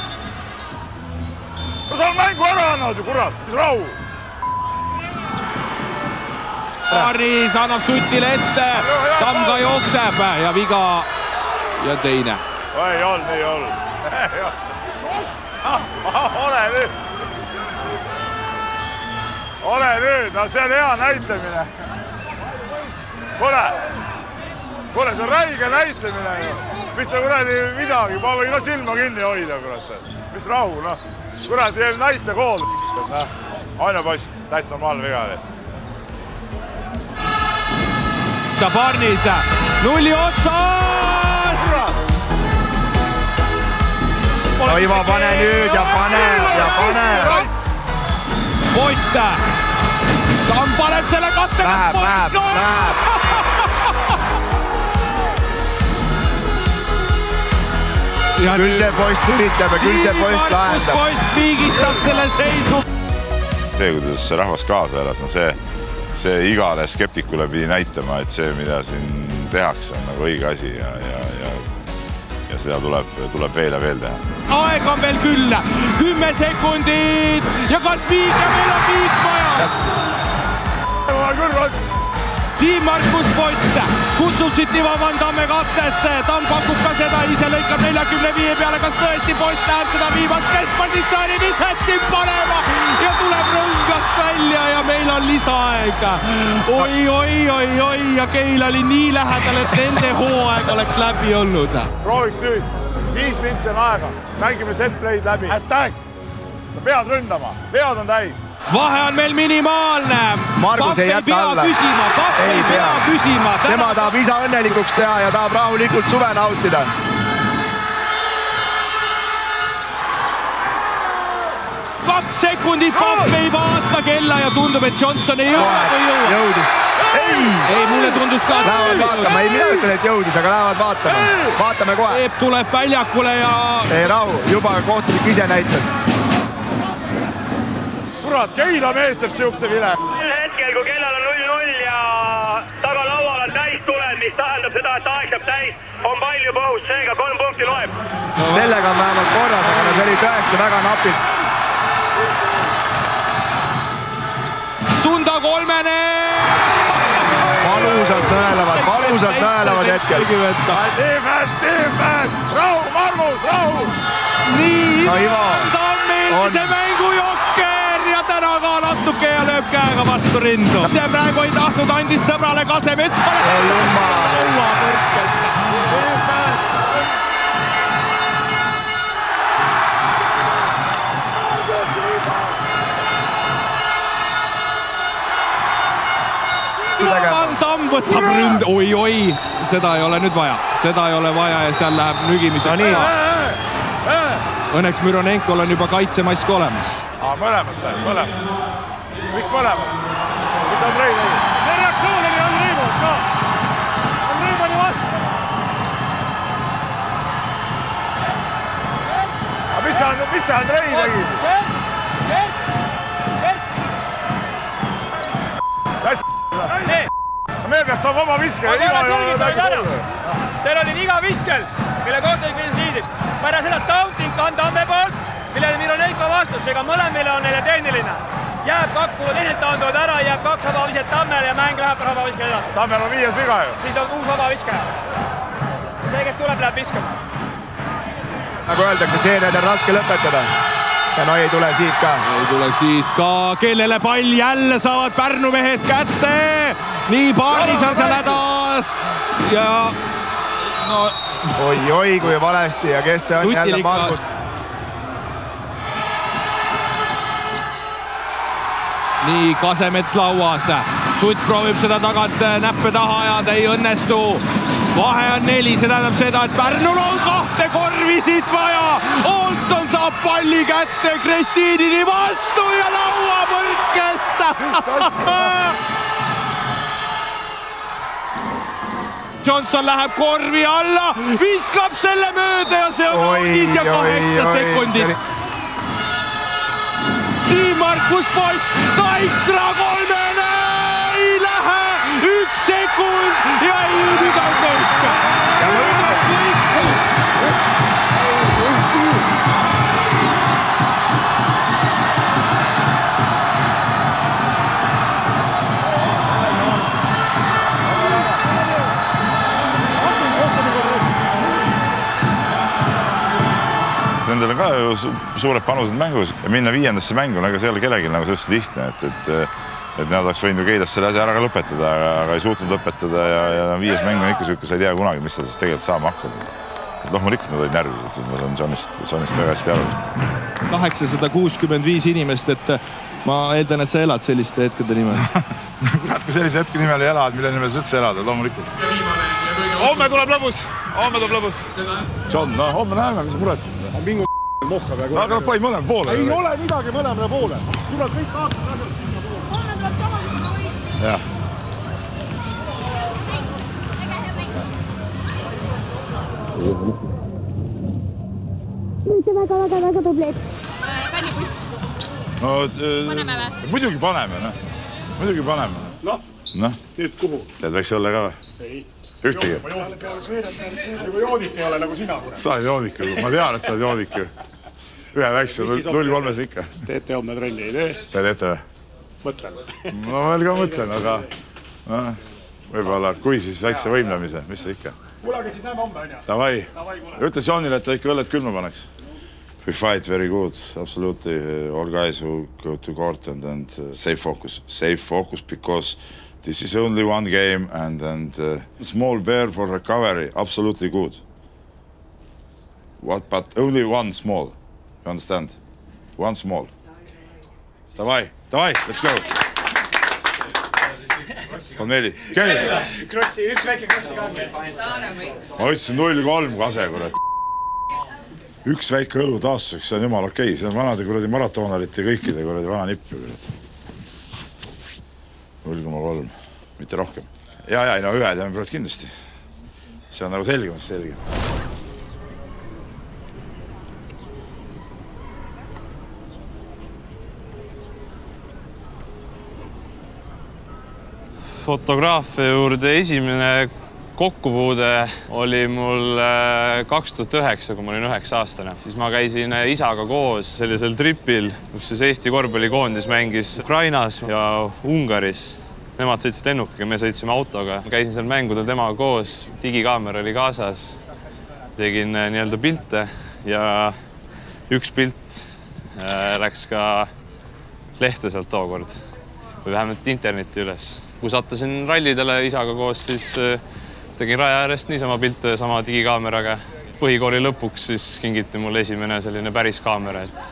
No sa on mängu ära annad ju, kurat! Mis rahu? Arnis annab Sutile ette, Tamm ka jookseb ja viga ja teine. Ei olnud, ei olnud. Ole nüüd, no see on hea näitamine. Kuule, see on räige näitamine ju. Mis sa kuradi midagi, ma võin ka silma kinni hoida, kurat. Mis rahu, noh. Kurat, jääb näite kool. Aina post, täitsa normaalne viga oli. Barnis, nulli otsas! No Ivo, pane nüüd ja pane! Post! Tamm paneb selle kattega! Läheb! Küll see post üritab ja küll see post lahendab. Post viigistab selle seisu. See, kuidas rahvas kaasa elas, no see igale skeptikule pidi näitama, et see, mida siin tehakse, on nagu õige asi ja seda tuleb veel ja veel teha. Aeg on veel küll, 10 sekundit ja kas viik ja meil on viik vaja. Siim Markus Post kutsub siit Ivo Van Damme kattesse, Tamm pakub ka seda, ise lõikab 45 peale, kas tõesti Post läheb seda viimast keskpositsiooni viset siin panema ja tuleb rõngast välja ja meil on lisaaeg. Oi ja Keila oli nii lähedal, et nende hooaeg oleks läbi olnud. Prooviks nüüd, 5 mintsi on aega, mängime set-play'd läbi. Attack! Sa pead ründama, pead on täis. Vahe on meil minimaalne. Margus ei jätta alla. Papp ei pea küsima. Tema tahab isa õnnelikuks teha ja tahab rahulikult suve nautida. Kaks sekundit, Papp ei vaata kella ja tundub, et Johnson ei jõua või jõua. Jõudis. Ei, mulle tundus ka. Lähevad vaatama, ei mina ütlen, et jõudis, aga lähevad vaatama. Vaatame kohe. Peep tuleb väljakule ja... Ei rahu, juba kohtunik ise näitas. Kurat, Keila mees teeb siukse vile. Hetkel, kui kellal on 0-0 ja tagalaual on täis tuled, mis tähendab seda, et aeg saab täis, on palju põhust, seega 3 punkti loeb. Sellega on vähemalt korras, aga see oli tõesti väga napilt. Sunda kolmene! Valusalt nõelavad hetkel. Defense! Rahu, Margus, rahu! Nii, Tammil see mängujokker ja täna ka natuke ja lööb käega vastu rindu. See praegu ei tahtnud, andis sõbrale Kasemets. Laua põrkest. Van Damm võtab ründ. Oi, seda ei ole nüüd vaja. Seda ei ole vaja ja seal läheb nügimiseks. Õnneks Müronenkol on juba kaitsemask olemas. Mõlemad said, mõlemad. Miks mõlemad? Mis Andrei tegi? See reaktsioon oli Andrei poolt ka. Andrei pani vastu. Aga mis see Andrei tegi? Me peaks saama oma viskel. Teil oli iga viskel, mille kohtunik viis liidriks. Pärast seda taunting on Tamme poolt, millele Mironenko vastus, ega mõlemile on neile tehniline. Jääb kakku, teised taunduvad ära, jääb 2 vabavisket Tammele ja mäng läheb vabaviskel edasi. Tammel on 5 viga ju. Siis on 6 vabaviske. See, kes tuleb, läheb viskama. Nagu öeldakse, seeriad on raske lõpetada. Ja no ei tule siit ka. Ei tule siit ka. Kellele pall jälle saavad Pärnu mehed kätte. Nii Barnis on seal hädas. Ja... Oi, kui valesti ja kes see on jälle Margus? Nii, Kasemets lauas. Sutt proovib seda tagant näppe taha ajada, ei õnnestu. Vahe on 4, see tähendab seda, et Pärnul on 2 korvi siit vaja. Olston saab palli kätte Kristiinini vastu ja lauapõrkest. Johnson läheb korvi alla, viskab selle mööda ja see on kaunis ja 8 sekundit. Siim-Markus Post, ta ekstra 3-ne, ei lähe, 1 sekund ja ei midagi võika. Nendel on ka ju suured panused mängus ja minna 5. mängu, aga see ei ole kellelgi nagu sellist lihtne, et nad oleks võinud ju Keilas selle asja ära ka lõpetada, aga ei suutnud lõpetada ja 5. mäng on ikka selline, sa ei tea kunagi, mis ta siis tegelikult saama hakkab. Loomulikult nad olid närvis, et ma saan Johnist väga hästi aru. 865 inimest, et ma eeldan, et sa elad selliste hetkede nimel. Kurat, kui sellise hetke nimel ei elad, mille nimel sa üldse elada, loomulikult. Homme tuleb lõbus. John, no homme näeme, mis sa muretsid. Mingu mohka peaaegu. Aga nad panid mõlema poole. Ei ole midagi mõlemale poole. Tuleb kõik aastad ära. Homme tuleb samasugune võit. Jah. Nüüd väga tublid. Pännibuss. No, paneme või? Muidugi paneme. Noh, nüüd kuhu? Tead, võiks olla ka või? Ei. Ühtegi? Juba joodik ei ole nagu sina. Sa oled joodik, ma tean, et sa oled joodik. Ühe väikse, 0-3 ikka. Teete homme trenni, ei tee? Teete või? Mõtlen. Ma veel ka mõtlen, aga võib-olla, kui siis väikse võimlemise, mis see ikka? Kuulage, siis näeme homme, on ja? Davai. Ütle Johnile, et ta ikka õlled külma paneks. We fight very good, absolutely. All guys who go to court and save focus because this is only one game and small bear for recovery, absolutely good. But only one small, you understand? One small. Davai, let's go. On 4, käi! Krossi, üks väike krossi ka. Ma ütlesin 0-3 kase, kurat. Üks väike õlu taastuseks, see on jumal okei. See on vanade kuradi maratoonalite kõikide kuradi vana nippi. 0,3, mitte rohkem. Ja, no ühed jääme praegu kindlasti. See on nagu selgemast selge. Fotograafia juurde esimene kokkupuude oli mul 2009, kui ma olin 9-aastane. Siis ma käisin isaga koos sellisel tripil, kus siis Eesti korvpallikoondis mängis Ukrainas ja Ungaris. Nemad sõitsid lennukiga, me sõitsime autoga. Ma käisin seal mängudel temaga koos, digikaamera oli kaasas. Tegin nii-öelda pilte ja üks pilt läks ka lehte sealt tookord või vähemalt interneti üles. Kui sattusin rallidele isaga koos, siis tegin raja äärest niisama pilte sama digikaameraga. Põhikooli lõpuks siis kingiti mulle esimene selline päris kaamera, et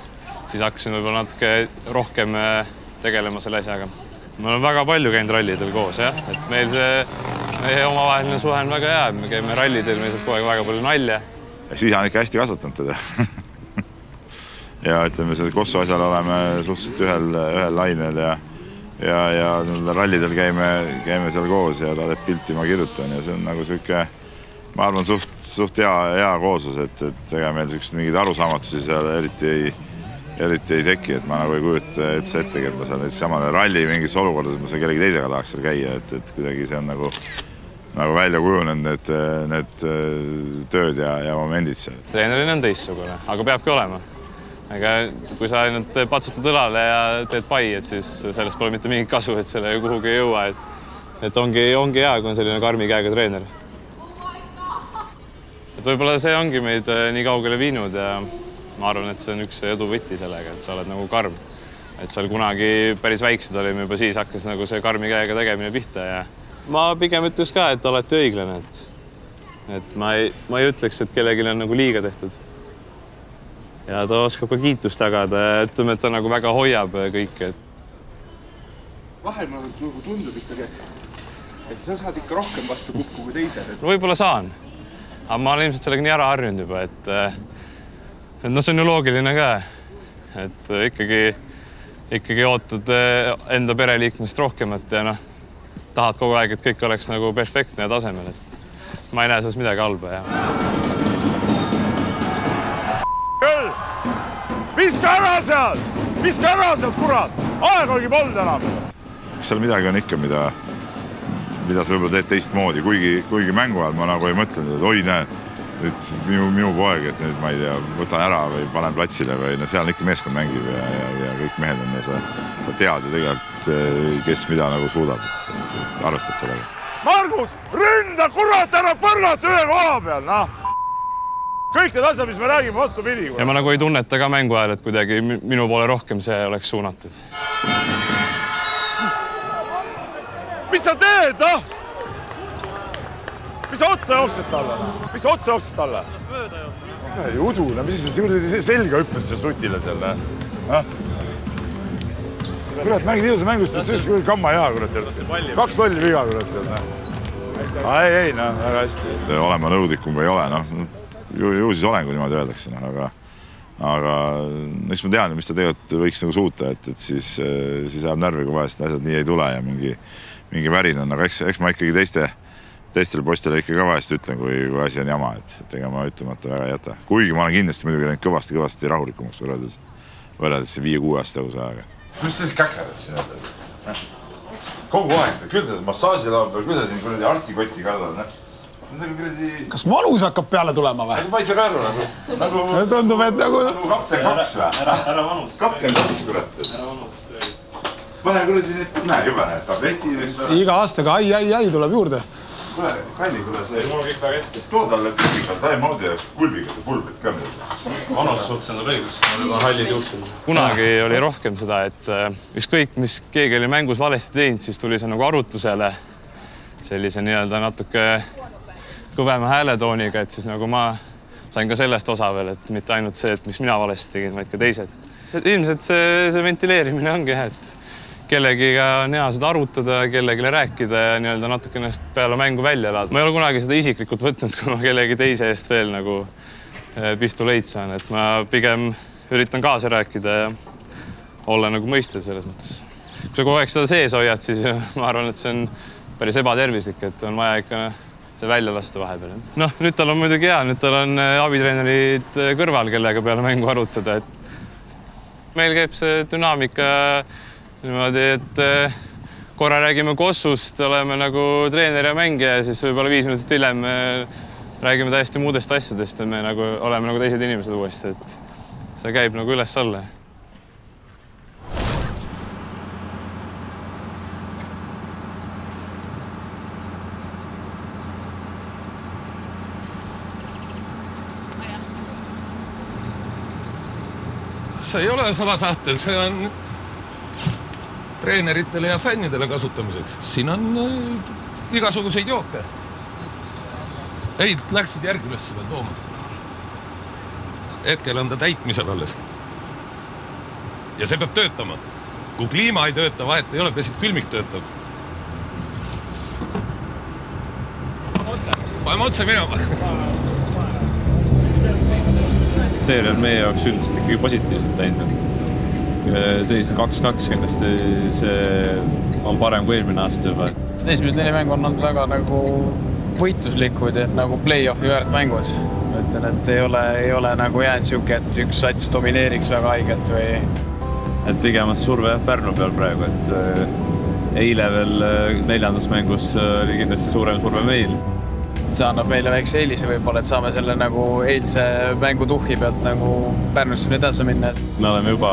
siis hakkasin võib-olla natuke rohkem tegelema selle asjaga. Me oleme väga palju käinud rallidel koos, jah. Et meil meie omavaheline suhe on väga hea, me käime rallidel, meil saab kogu aeg väga palju nalja. Siis on ikka hästi kasvatanud teda. Ja ütleme, selle Kossu asjal oleme suhteliselt ühel lainel ja rallidel käime seal koos ja ta teeb pilti, ma kirjutan ja see on nagu selline, ma arvan, suht hea kooslus, et ega meil sellised mingid arusaamatusi seal eriti ei teki, et ma nagu ei kujuta üldse ette, et ma seal samane ralli mingis olukordades, ma seal kellegi teisega tahaks seal käia, et kuidagi see on nagu välja kujunenud need tööd ja momendid seal. Treenerina on teistsugune, aga peabki olema. Aga kui sa ainult patsutad õlale ja teed pai, et siis sellest pole mitte mingit kasu, et selle kuhugi ei jõua. Et ongi hea, kui on selline karmi käega treener. Et võib-olla see ongi meid nii kaugele viinud ja ma arvan, et see on üks edu võtti sellega, et sa oled nagu karm. Et seal kunagi päris väiksed olime juba siis hakkas nagu see karmi käega tegemine pihta ja ma pigem ütleks ka, et alati õiglane. Et ma ei ütleks, et kellelgi on nagu liiga tehtud. Ja ta oskab ka kiitust tagada ja ütleme, et ta nagu väga hoiab kõike. Vahel nagu tundub ikkagi, Et sa saad ikka rohkem vastu kukku kui teised. Võib-olla saan, aga ma olen ilmselt sellega nii ära harjunud juba, et no see on ju loogiline ka, et ikkagi ootad enda pereliikmest rohkemat ja tahad kogu aeg, et kõik oleks nagu perfektne ja tasemel, et ma ei näe selles midagi halba. Küll! Viska ära sealt, kurat! Aeg olgi polnud enam! Seal midagi on ikka, mida sa võib-olla teed teistmoodi, kuigi mängu ajal ma nagu ei mõtlenud, et oi, näe, nüüd minu poeg, et nüüd ma ei tea, võtan ära või panen platsile või seal ikka meeskond mängib ja kõik mehed on ja sa tead ju tegelikult, kes mida nagu suudab, et arvestad sellega. Margus, ründa, kurat, ära põrgata ühe koha peal, noh! Kõik need asjad, mis me räägime, vastu pidi. Ja ma nagu ei tunneta ka mängu ajal, et kuidagi minu poole rohkem see oleks suunatud. Mis sa teed, noh? Mis sa otsa jooksed talle? Ei udune, mis sa selga hüppasid see sutile seal, Kurat, mängid ilusa mängust, et see on kamma hea, kurat. 2 lolli viga, kurat. Ei, väga hästi. Olema nõudlikum või ei ole, ju siis olen, kui niimoodi öeldakse, aga eks ma tean, mis ta tegelikult võiks nagu suuta, et siis jääb närvi, kui vahest asjad nii ei tule ja mingi värin on, aga eks ma ikkagi teistele postile ikka ka vahest ütlen, kui asi on jama, et ega ma ütlemata väga ei jäta. Kuigi ma olen kindlasti muidugi läinud kõvasti rahulikumaks võrreldes 5-6 aasta tõuse aega. Mis sa siis käkerad siin? Kogu aeg, küll sa massaažilaua peal, küll sa siin kuradi arstikotti kardad, Kas valus hakkab peale tulema või? Ma ei saa ka aru nagu... Tundub, et nagu... Kapten 2 või? Ära vanus. Kapten 2, kurat. Ära vanus. Pane kuradi need, näe juba need tableti. Iga aastaga ai tuleb juurde. Kuule, kalli, kuule, see... Mul on kõik väga hästi. Too talle püsikalt täiemaudi ja kulbiga see pulbit ka midagi. Vanus suhtes on õigus. Mul on hallid juhtud. Kunagi oli rohkem seda, et ükskõik, mis keegi oli mängus valesti teinud, siis tuli see nagu arutlusele sellise nii-öelda natuke kõvema hääletooniga, et siis nagu ma sain ka sellest osa veel, et mitte ainult see, et mis mina valesti tegin, vaid ka teised. Ilmselt see ventileerimine ongi, et kellegiga on hea seda arutada, kellegile rääkida ja nii-öelda natuke ennast peale mängu välja elada. Ma ei ole kunagi seda isiklikult võtnud, kui ma kellegi teise eest veel nagu pistuleit saan, et ma pigem üritan kaasa rääkida ja olla nagu mõistev selles mõttes. Kui sa kogu aeg seda sees hoiad, siis ma arvan, et see on päris ebatervislik, et on vaja ikka see välja lasta vahepeal. Nüüd tal on muidugi hea, nüüd tal on abitreenerid kõrval, kellega peale mängu arutada. Meil käib see dünaamika niimoodi, et korra räägime Kossust, oleme nagu treener ja mängija ja siis võib-olla 5 minutit hiljem räägime täiesti muudest asjadest ja me oleme nagu teised inimesed uuesti, et see käib nagu üles-alla. See ei ole salasahtel, see on treeneritele ja fännidele kasutamiseks. Siin on igasuguseid jooke. Ei, läksid järgi üles seda tooma. Hetkel on ta täitmisel alles. Ja see peab töötama. Kui kliima ei tööta, vahet ei ole, peasid külmik töötab. Paneme otse minema. Seeria on meie jaoks üldiselt ikkagi positiivselt läinud. Seis on 2-2 kindlasti, see on parem kui eelmine aasta juba. Esimesed 4 mängu on olnud väga nagu võitluslikud, et nagu play-offi väärt mängus. Ütlen, et ei ole nagu jäänud siuke, et üks sats domineeriks väga haiget või... Et pigem on see surve Pärnu peal praegu, et eile veel 4. mängus oli kindlasti suurem surve meil. See annab meile väikse eelise võib-olla, et saame selle nagu eilse mängu tuhhi pealt nagu Pärnusse nüüd edasi minna. Me oleme juba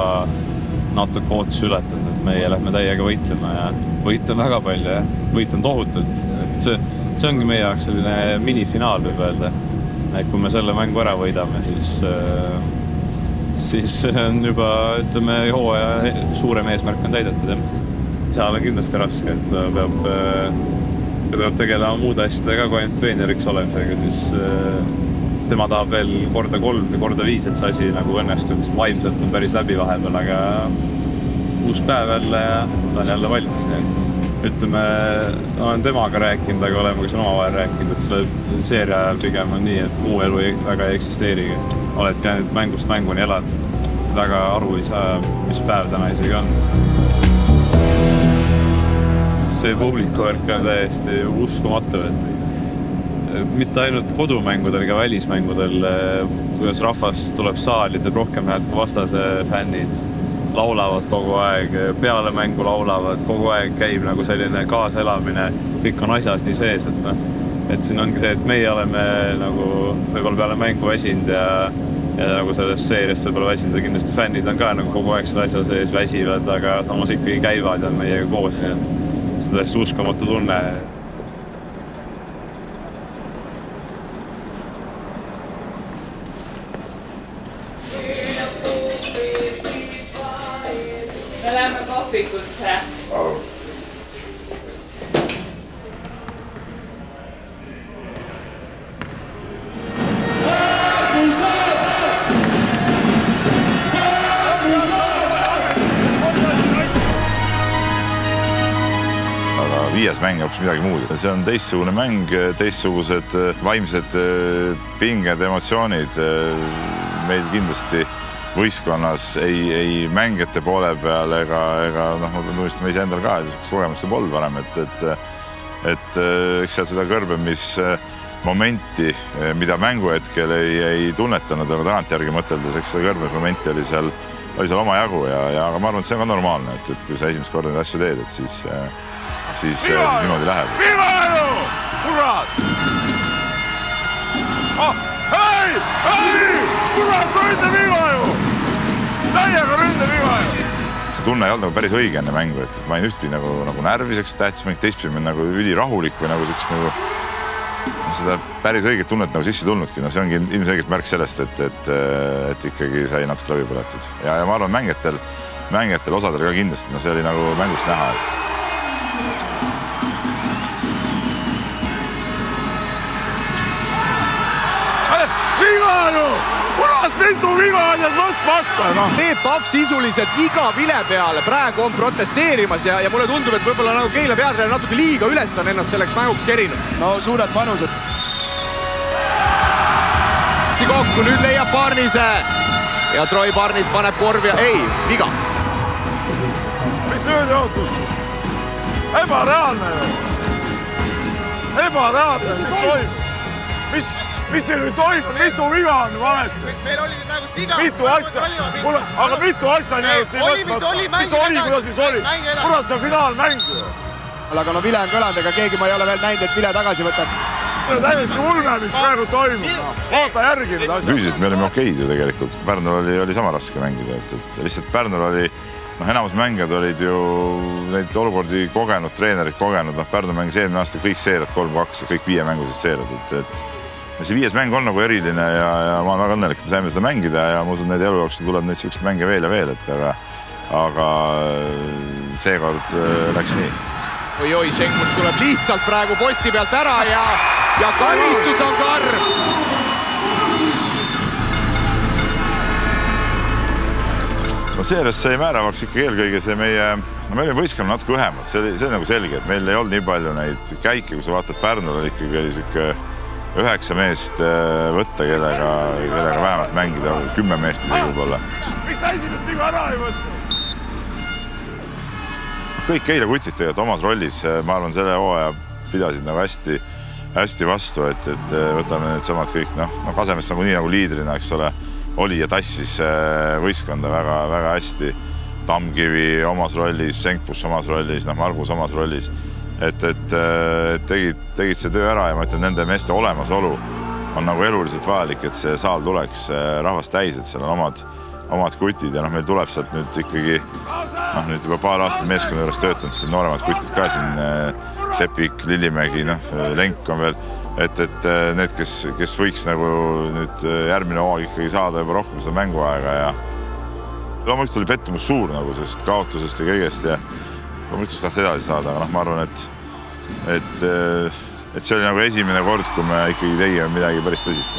natuke ootusi ületanud, et meie lähme täiega võitlema ja võit on väga palju ja võit on tohutult. See ongi meie jaoks selline minifinaal võib öelda. Et kui me selle mängu ära võidame, siis on juba, ütleme, hooaja suurem eesmärk on täidetud. Seal on kindlasti raske, et peab tegelema muude asjadega, kui ainult treeneriks olemisega, siis tema tahab veel korda 3 või korda 5, et see asi nagu õnnestub. Vaimselt on päris läbi vahepeal, aga uus päev jälle ja ta on jälle valmis, nii et ütleme, olen temaga rääkinud, aga oleme ka siin omavahel rääkinud, et selle seeria ajal pigem on nii, et muu elu väga ei eksisteerigi. Oled käinud mängust mänguni, elad, väga aru ei saa, mis päev täna isegi on. See publikuvärk on täiesti uskumatu, et mitte ainult kodumängudel, ka välismängudel, kuidas rahvas tuleb saali, teeb rohkem häält kui vastase fännid, laulavad kogu aeg, peale mängu laulavad, kogu aeg käib nagu selline kaaselamine, kõik on asjas nii sees, et siin ongi see, et meie oleme nagu võib-olla peale mängu väsinud ja nagu sellest seeriast võib-olla väsinud ja kindlasti fännid on ka nagu kogu aeg selle asja sees väsivad, aga samas ikkagi käivad ja on meiega koos, nii et see on täiesti uskumatu tunne. Me läheme kohvikusse. Aga viies mäng hoopis midagi muud. See on teistsugune mäng, teistsugused vaimsed pinged, emotsioonid. Meil kindlasti võistkonnas ei mängijate poole peal ega ma tunnistame ise endal ka, et kogemust ei polnud varem, et eks seal seda kõrbemissmomenti, mida mängu hetkel ei tunnetanud, aga tagantjärgi mõteldes, eks seda kõrbemissmomenti oli seal omajagu ja aga ma arvan, et see on ka normaalne, et kui sa esimest korda neid asju teed, et siis niimoodi läheb. Vigaju! Kurat! Ei! Kurat, ründe Vigaju! Täiega ründe Vigaju! See tunne ei olnud nagu päris õige enne mängu, et ma olin ühtpidi nagu närviseks, tähtis mäng, teistpidi nagu ülirahulik või nagu sellist nagu seda päris õiget tunnet nagu sisse tulnudki. No see ongi ilmselgelt märk sellest, et ikkagi sai natuke läbi põletud. Ja ma arvan, mängijatel osadel ka kindlasti, no see oli nagu mängust näha. Vigaju! Kurat, mitu viga on need võtmata! Peep Pahv sisuliselt iga vile peale praegu on protesteerimas ja mulle tundub, et võib-olla nagu Keila peatreener natuke liiga üles on ennast selleks mänguks kerinud. No suured panused. Kokku, nüüd leiab Barnise ja Troy Barnis paneb korvi ja ei, viga. Mis töödeotus? Ebareaalne ju! Ebareaalne, mis toimub? Mis see nüüd toimub? Mitu viga on valesti? Meil oli praegu viga. Mitu asja? Aga mitu asja on jäänud siin võtmata? Mis oli, kuidas mis oli? Kurat, see on finaalmäng ju. Aga no vile on kõlanud, ega keegi ma ei ole veel näinud, et vile tagasi võtab. See on täiesti ulme, mis praegu toimub. Vaata järgi need asjad. Füüsiliselt me olime okeid ju tegelikult. Pärnul oli sama raske mängida. Lihtsalt Pärnul oli, enamus mängijad olid ju neid olukordi kogenud, treenerid kogenud. Pärnu mängis eelmine aasta kõik seeriad 3-2, kõik 5 mängused seeriad. See 5. mäng on nagu eriline ja ma olen väga õnnelik, me saime seda mängida ja ma usun, et elu jooksul tuleb neid sihukest mänge veel ja veel, aga seekord läks nii. Oi, Šenkus tuleb lihtsalt praegu posti pealt ära ja karistus on karm. No seerias sai määravaks ikkagi eelkõige see meil oli võistkonna natuke õhemad, see oli nagu selge, et meil ei olnud nii palju neid käike, kui sa vaatad Pärnul oli ikkagi sihuke 9 meest võtta, kellega vähemalt mängida, 10 meest isegi võib-olla. Miks ta esimest viga ära ei võtta? Kõik Keila kutid tegelikult omas rollis, ma arvan, selle hooaja pidasid nagu hästi vastu, et võtame need samad kõik, Kasemest nagu nii nagu liidrina, eks ole, oli ja tassis võistkonda väga hästi. Tammkivi omas rollis, Senkpuss omas rollis, Margus omas rollis. Et tegid see töö ära ja ma ütlen, nende meeste olemasolu on nagu eluliselt vajalik, et see saal tuleks rahvast täis, et seal on omad kutid ja meil tuleb sealt nüüd ikkagi nüüd juba paar aastat meeskonna juures töötanud, siis nooremad kutid ka siin, Sepik, Lillimägi, Lenk on veel, et need, kes võiks nagu nüüd järgmine hooaeg ikkagi saada juba rohkem seda mänguaega ja loomulikult oli pettumus suur nagu sellest kaotusest ja kõigest ja loomulikult tahaks edasi saada, aga ma arvan, et see oli nagu esimene kord, kui me ikkagi tegime midagi päris tõsist.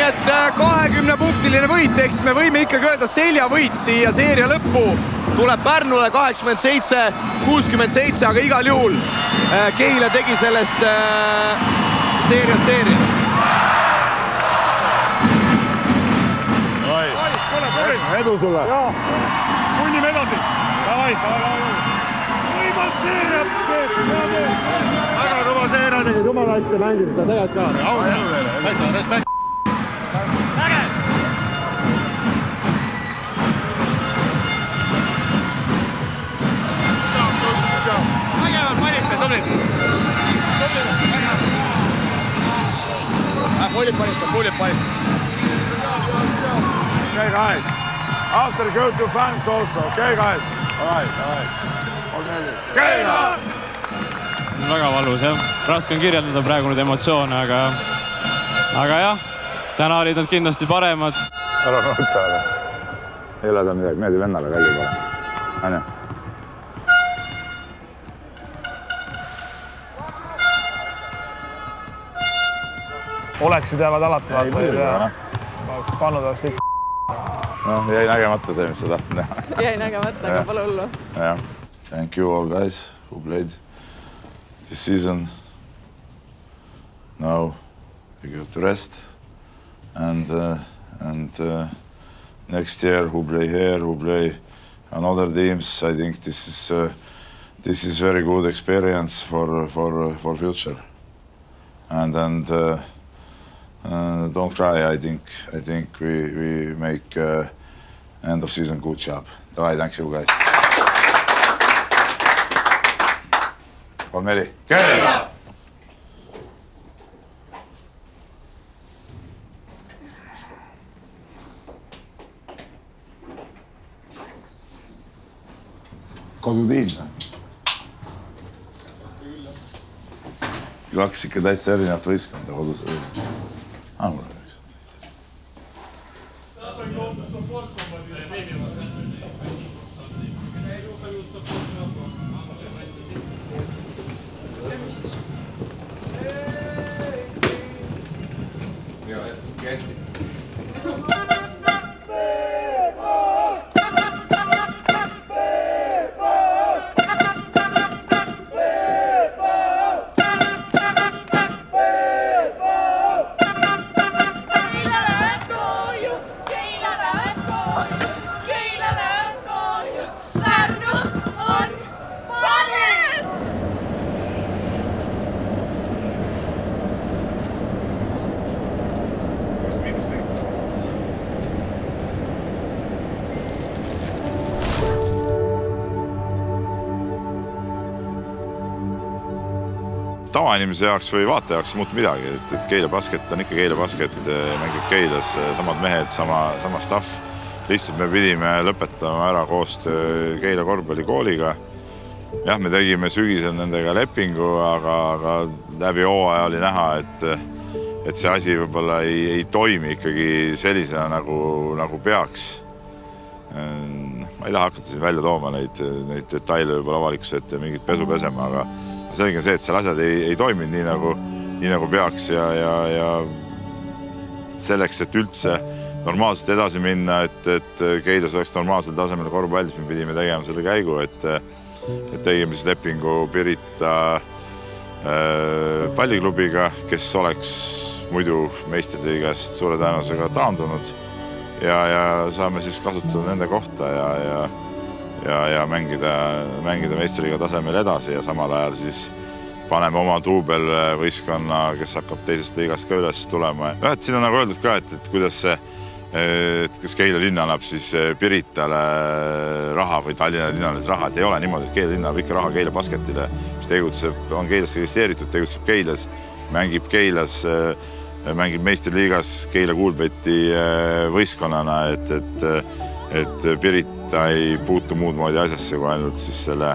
et 20-punktiline võit, eks me võime ikkagi öelda seljavõit siia seeria lõppu. Tuleb Pärnule 87-67, aga igal juhul Keila tegi sellest seeria. Edu sulle! Punnime edasi! Davai! Võimas seeria! Väga kõva seeria tegid, jumala hästi mängid seda tegelikult ka. Aus elu teile, täitsa respekt. Vägevad panite, tublid! Pullid panite. Okay, guys. After go to fans also. Okay, guys. All right. Keila! Väga valus, jah. Raske on kirjeldada praegu nüüd emotsioone, aga jah, täna olid nad kindlasti paremad. Ära noota, aga ei ole ta midagi. Meeldib vennale kalli pole. Aine. Oleksid jäävad alati vaata. Oleks pannud, oleks kõik. No, jäi nägemata see, mis sa tahtsid näha. Jäi nägemata, aga pole hullu. Yeah. Thank you all guys who played this season. Now we go to rest and next year who play here, who play on other teams. I think this is very good experience for future. And don't cry. I think we make end of season good job. Davai, thanks you guys. On Meli. Keila! Kodutiim. Kaks ikka täitsa erinevat võiskonda kodus. Mulle ükselt täitsa. Tavainimese jaoks või vaataja jaoks ei muutu midagi, et Keila basket on ikka Keila basket, mängib Keilas samad mehed, sama staff. Lihtsalt me pidime lõpetama ära koostöö Keila korvpallikooliga. Jah, me tegime sügisel nendega lepingu, aga läbi hooaja oli näha, et see asi võib-olla ei toimi ikkagi sellisena nagu peaks. Ma ei taha hakata siin välja tooma neid detaile võib-olla avalikkuse ette mingit pesu pesema, aga selge on see, et seal asjad ei toiminud nii nagu peaks ja selleks, et üldse normaalselt edasi minna, et Keilas oleks normaalsel tasemel korvpall, siis me pidime tegema selle käigu, et tegime siis lepingu Pirita palliklubiga, kes oleks muidu meistriliigast suure tõenäosusega taandunud ja saame siis kasutada nende kohta ja mängida meistriliiga tasemel edasi ja samal ajal siis paneme oma duubelvõistkonna, kes hakkab teisest liigast ka üles tulema. Siin on nagu öeldud ka, et kuidas see, kas Keila linn annab siis Piritale raha või Tallinna linnales raha, et ei ole niimoodi, et Keila linn annab ikka raha Keila basketile, mis on Keilasse registreeritud, tegutseb Keilas, mängib Keilas, mängib meistriliigas Keila Kuulbeti võistkonnana, et Pirita ei puutu muud moodi asjasse kui ainult siis selle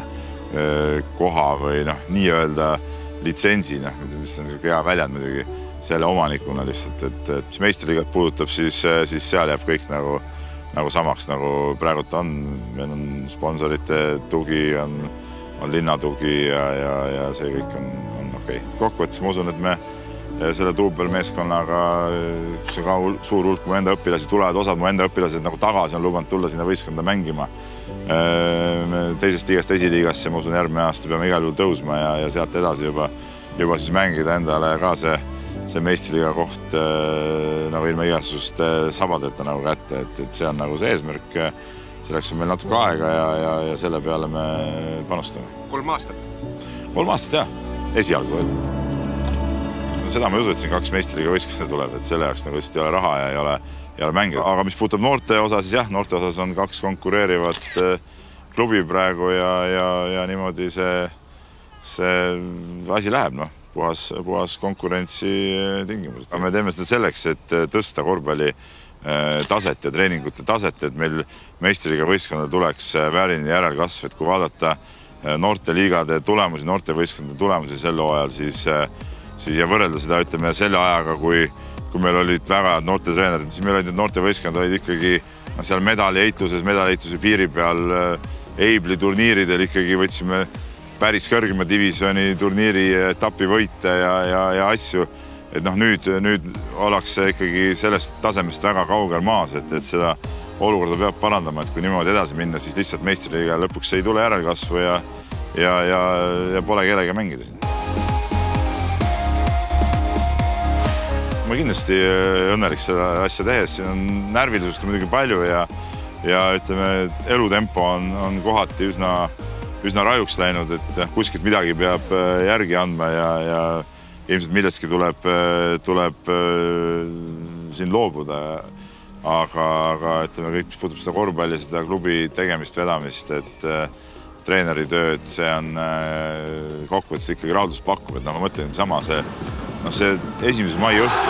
koha või nii-öelda litsentsina, mis on hea väljend muidugi, selle omanikuna lihtsalt, et mis meistriliigat puudutab, siis seal jääb kõik nagu samaks, nagu praegult on. Meil on sponsorite tugi, on linnatugi ja see kõik on okei. Kokkuvõttes ma usun, et me selle duubelmeeskonnaga, kus on ka suur hulk mu enda õpilasi tulevad, osad mu enda õpilased nagu tagasi on lubanud tulla sinna võistkonda mängima. Teisest liigast esiliigasse, ma usun, järgmine aasta peame igal juhul tõusma ja sealt edasi juba siis mängida endale ka see meistriliiga koht nagu ilma igasugust sabadeta nagu kätte, et see on nagu see eesmärk. Selleks on meil natuke aega ja selle peale me panustame. 3 aastat? 3 aastat, jah. Esialgu. Seda ma ei usu, et siin 2 meistriliiga võistkonda tuleb, et selle jaoks nagu lihtsalt ei ole raha ja ei ole mängida. Aga mis puutab noorte osa, siis jah, noorte osas on 2 konkureerivat klubi praegu ja niimoodi see asi läheb, puhas konkurentsi tingimused. Me teeme seda selleks, et tõsta korvpalli taset ja treeningute taset, et meil meistriliiga võistkonnal tuleks vääriline järelkasv, et kui vaadata noorte liigade tulemusi, noorte võistkondade tulemusi sel hooajal, siis ja võrrelda seda, ütleme, selle ajaga, kui meil olid väga head noorte treenerid, siis meil olid need noorte võistkond olid ikkagi seal medaliehitluse piiri peal, Eibli turniiridel ikkagi võtsime päris kõrgema divisjoni turniiri etapi võite ja asju. Et nüüd ollakse ikkagi sellest tasemest väga kaugel maas, et seda olukorda peab parandama, et kui niimoodi edasi minna, siis lihtsalt meistriliiga lõpuks ei tule järelkasvu ja pole kellega mängida siin. Ma kindlasti õnnelik seda asja tehes, siin on närvilisust muidugi palju ja ütleme, elutempo on kohati üsna rajuks läinud, et kuskilt midagi peab järgi andma ja ilmselt millestki tuleb siin loobuda. Aga ütleme, kõik, mis puutub seda korvpalli, seda klubi tegemist, vedamist, et treeneri tööd, see on kokkuvõttes ikkagi rahuldust pakkub, et ma mõtlen sama see 1. mai õhtu,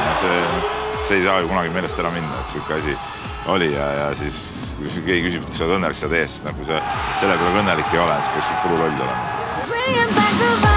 see ei saa ju kunagi meelest ära minna, et selline asi oli ja siis kui keegi küsib, et kas sa oled õnnelik seda tees, siis kui selle peale õnnelik ei ole, siis peaks kulu loll olema.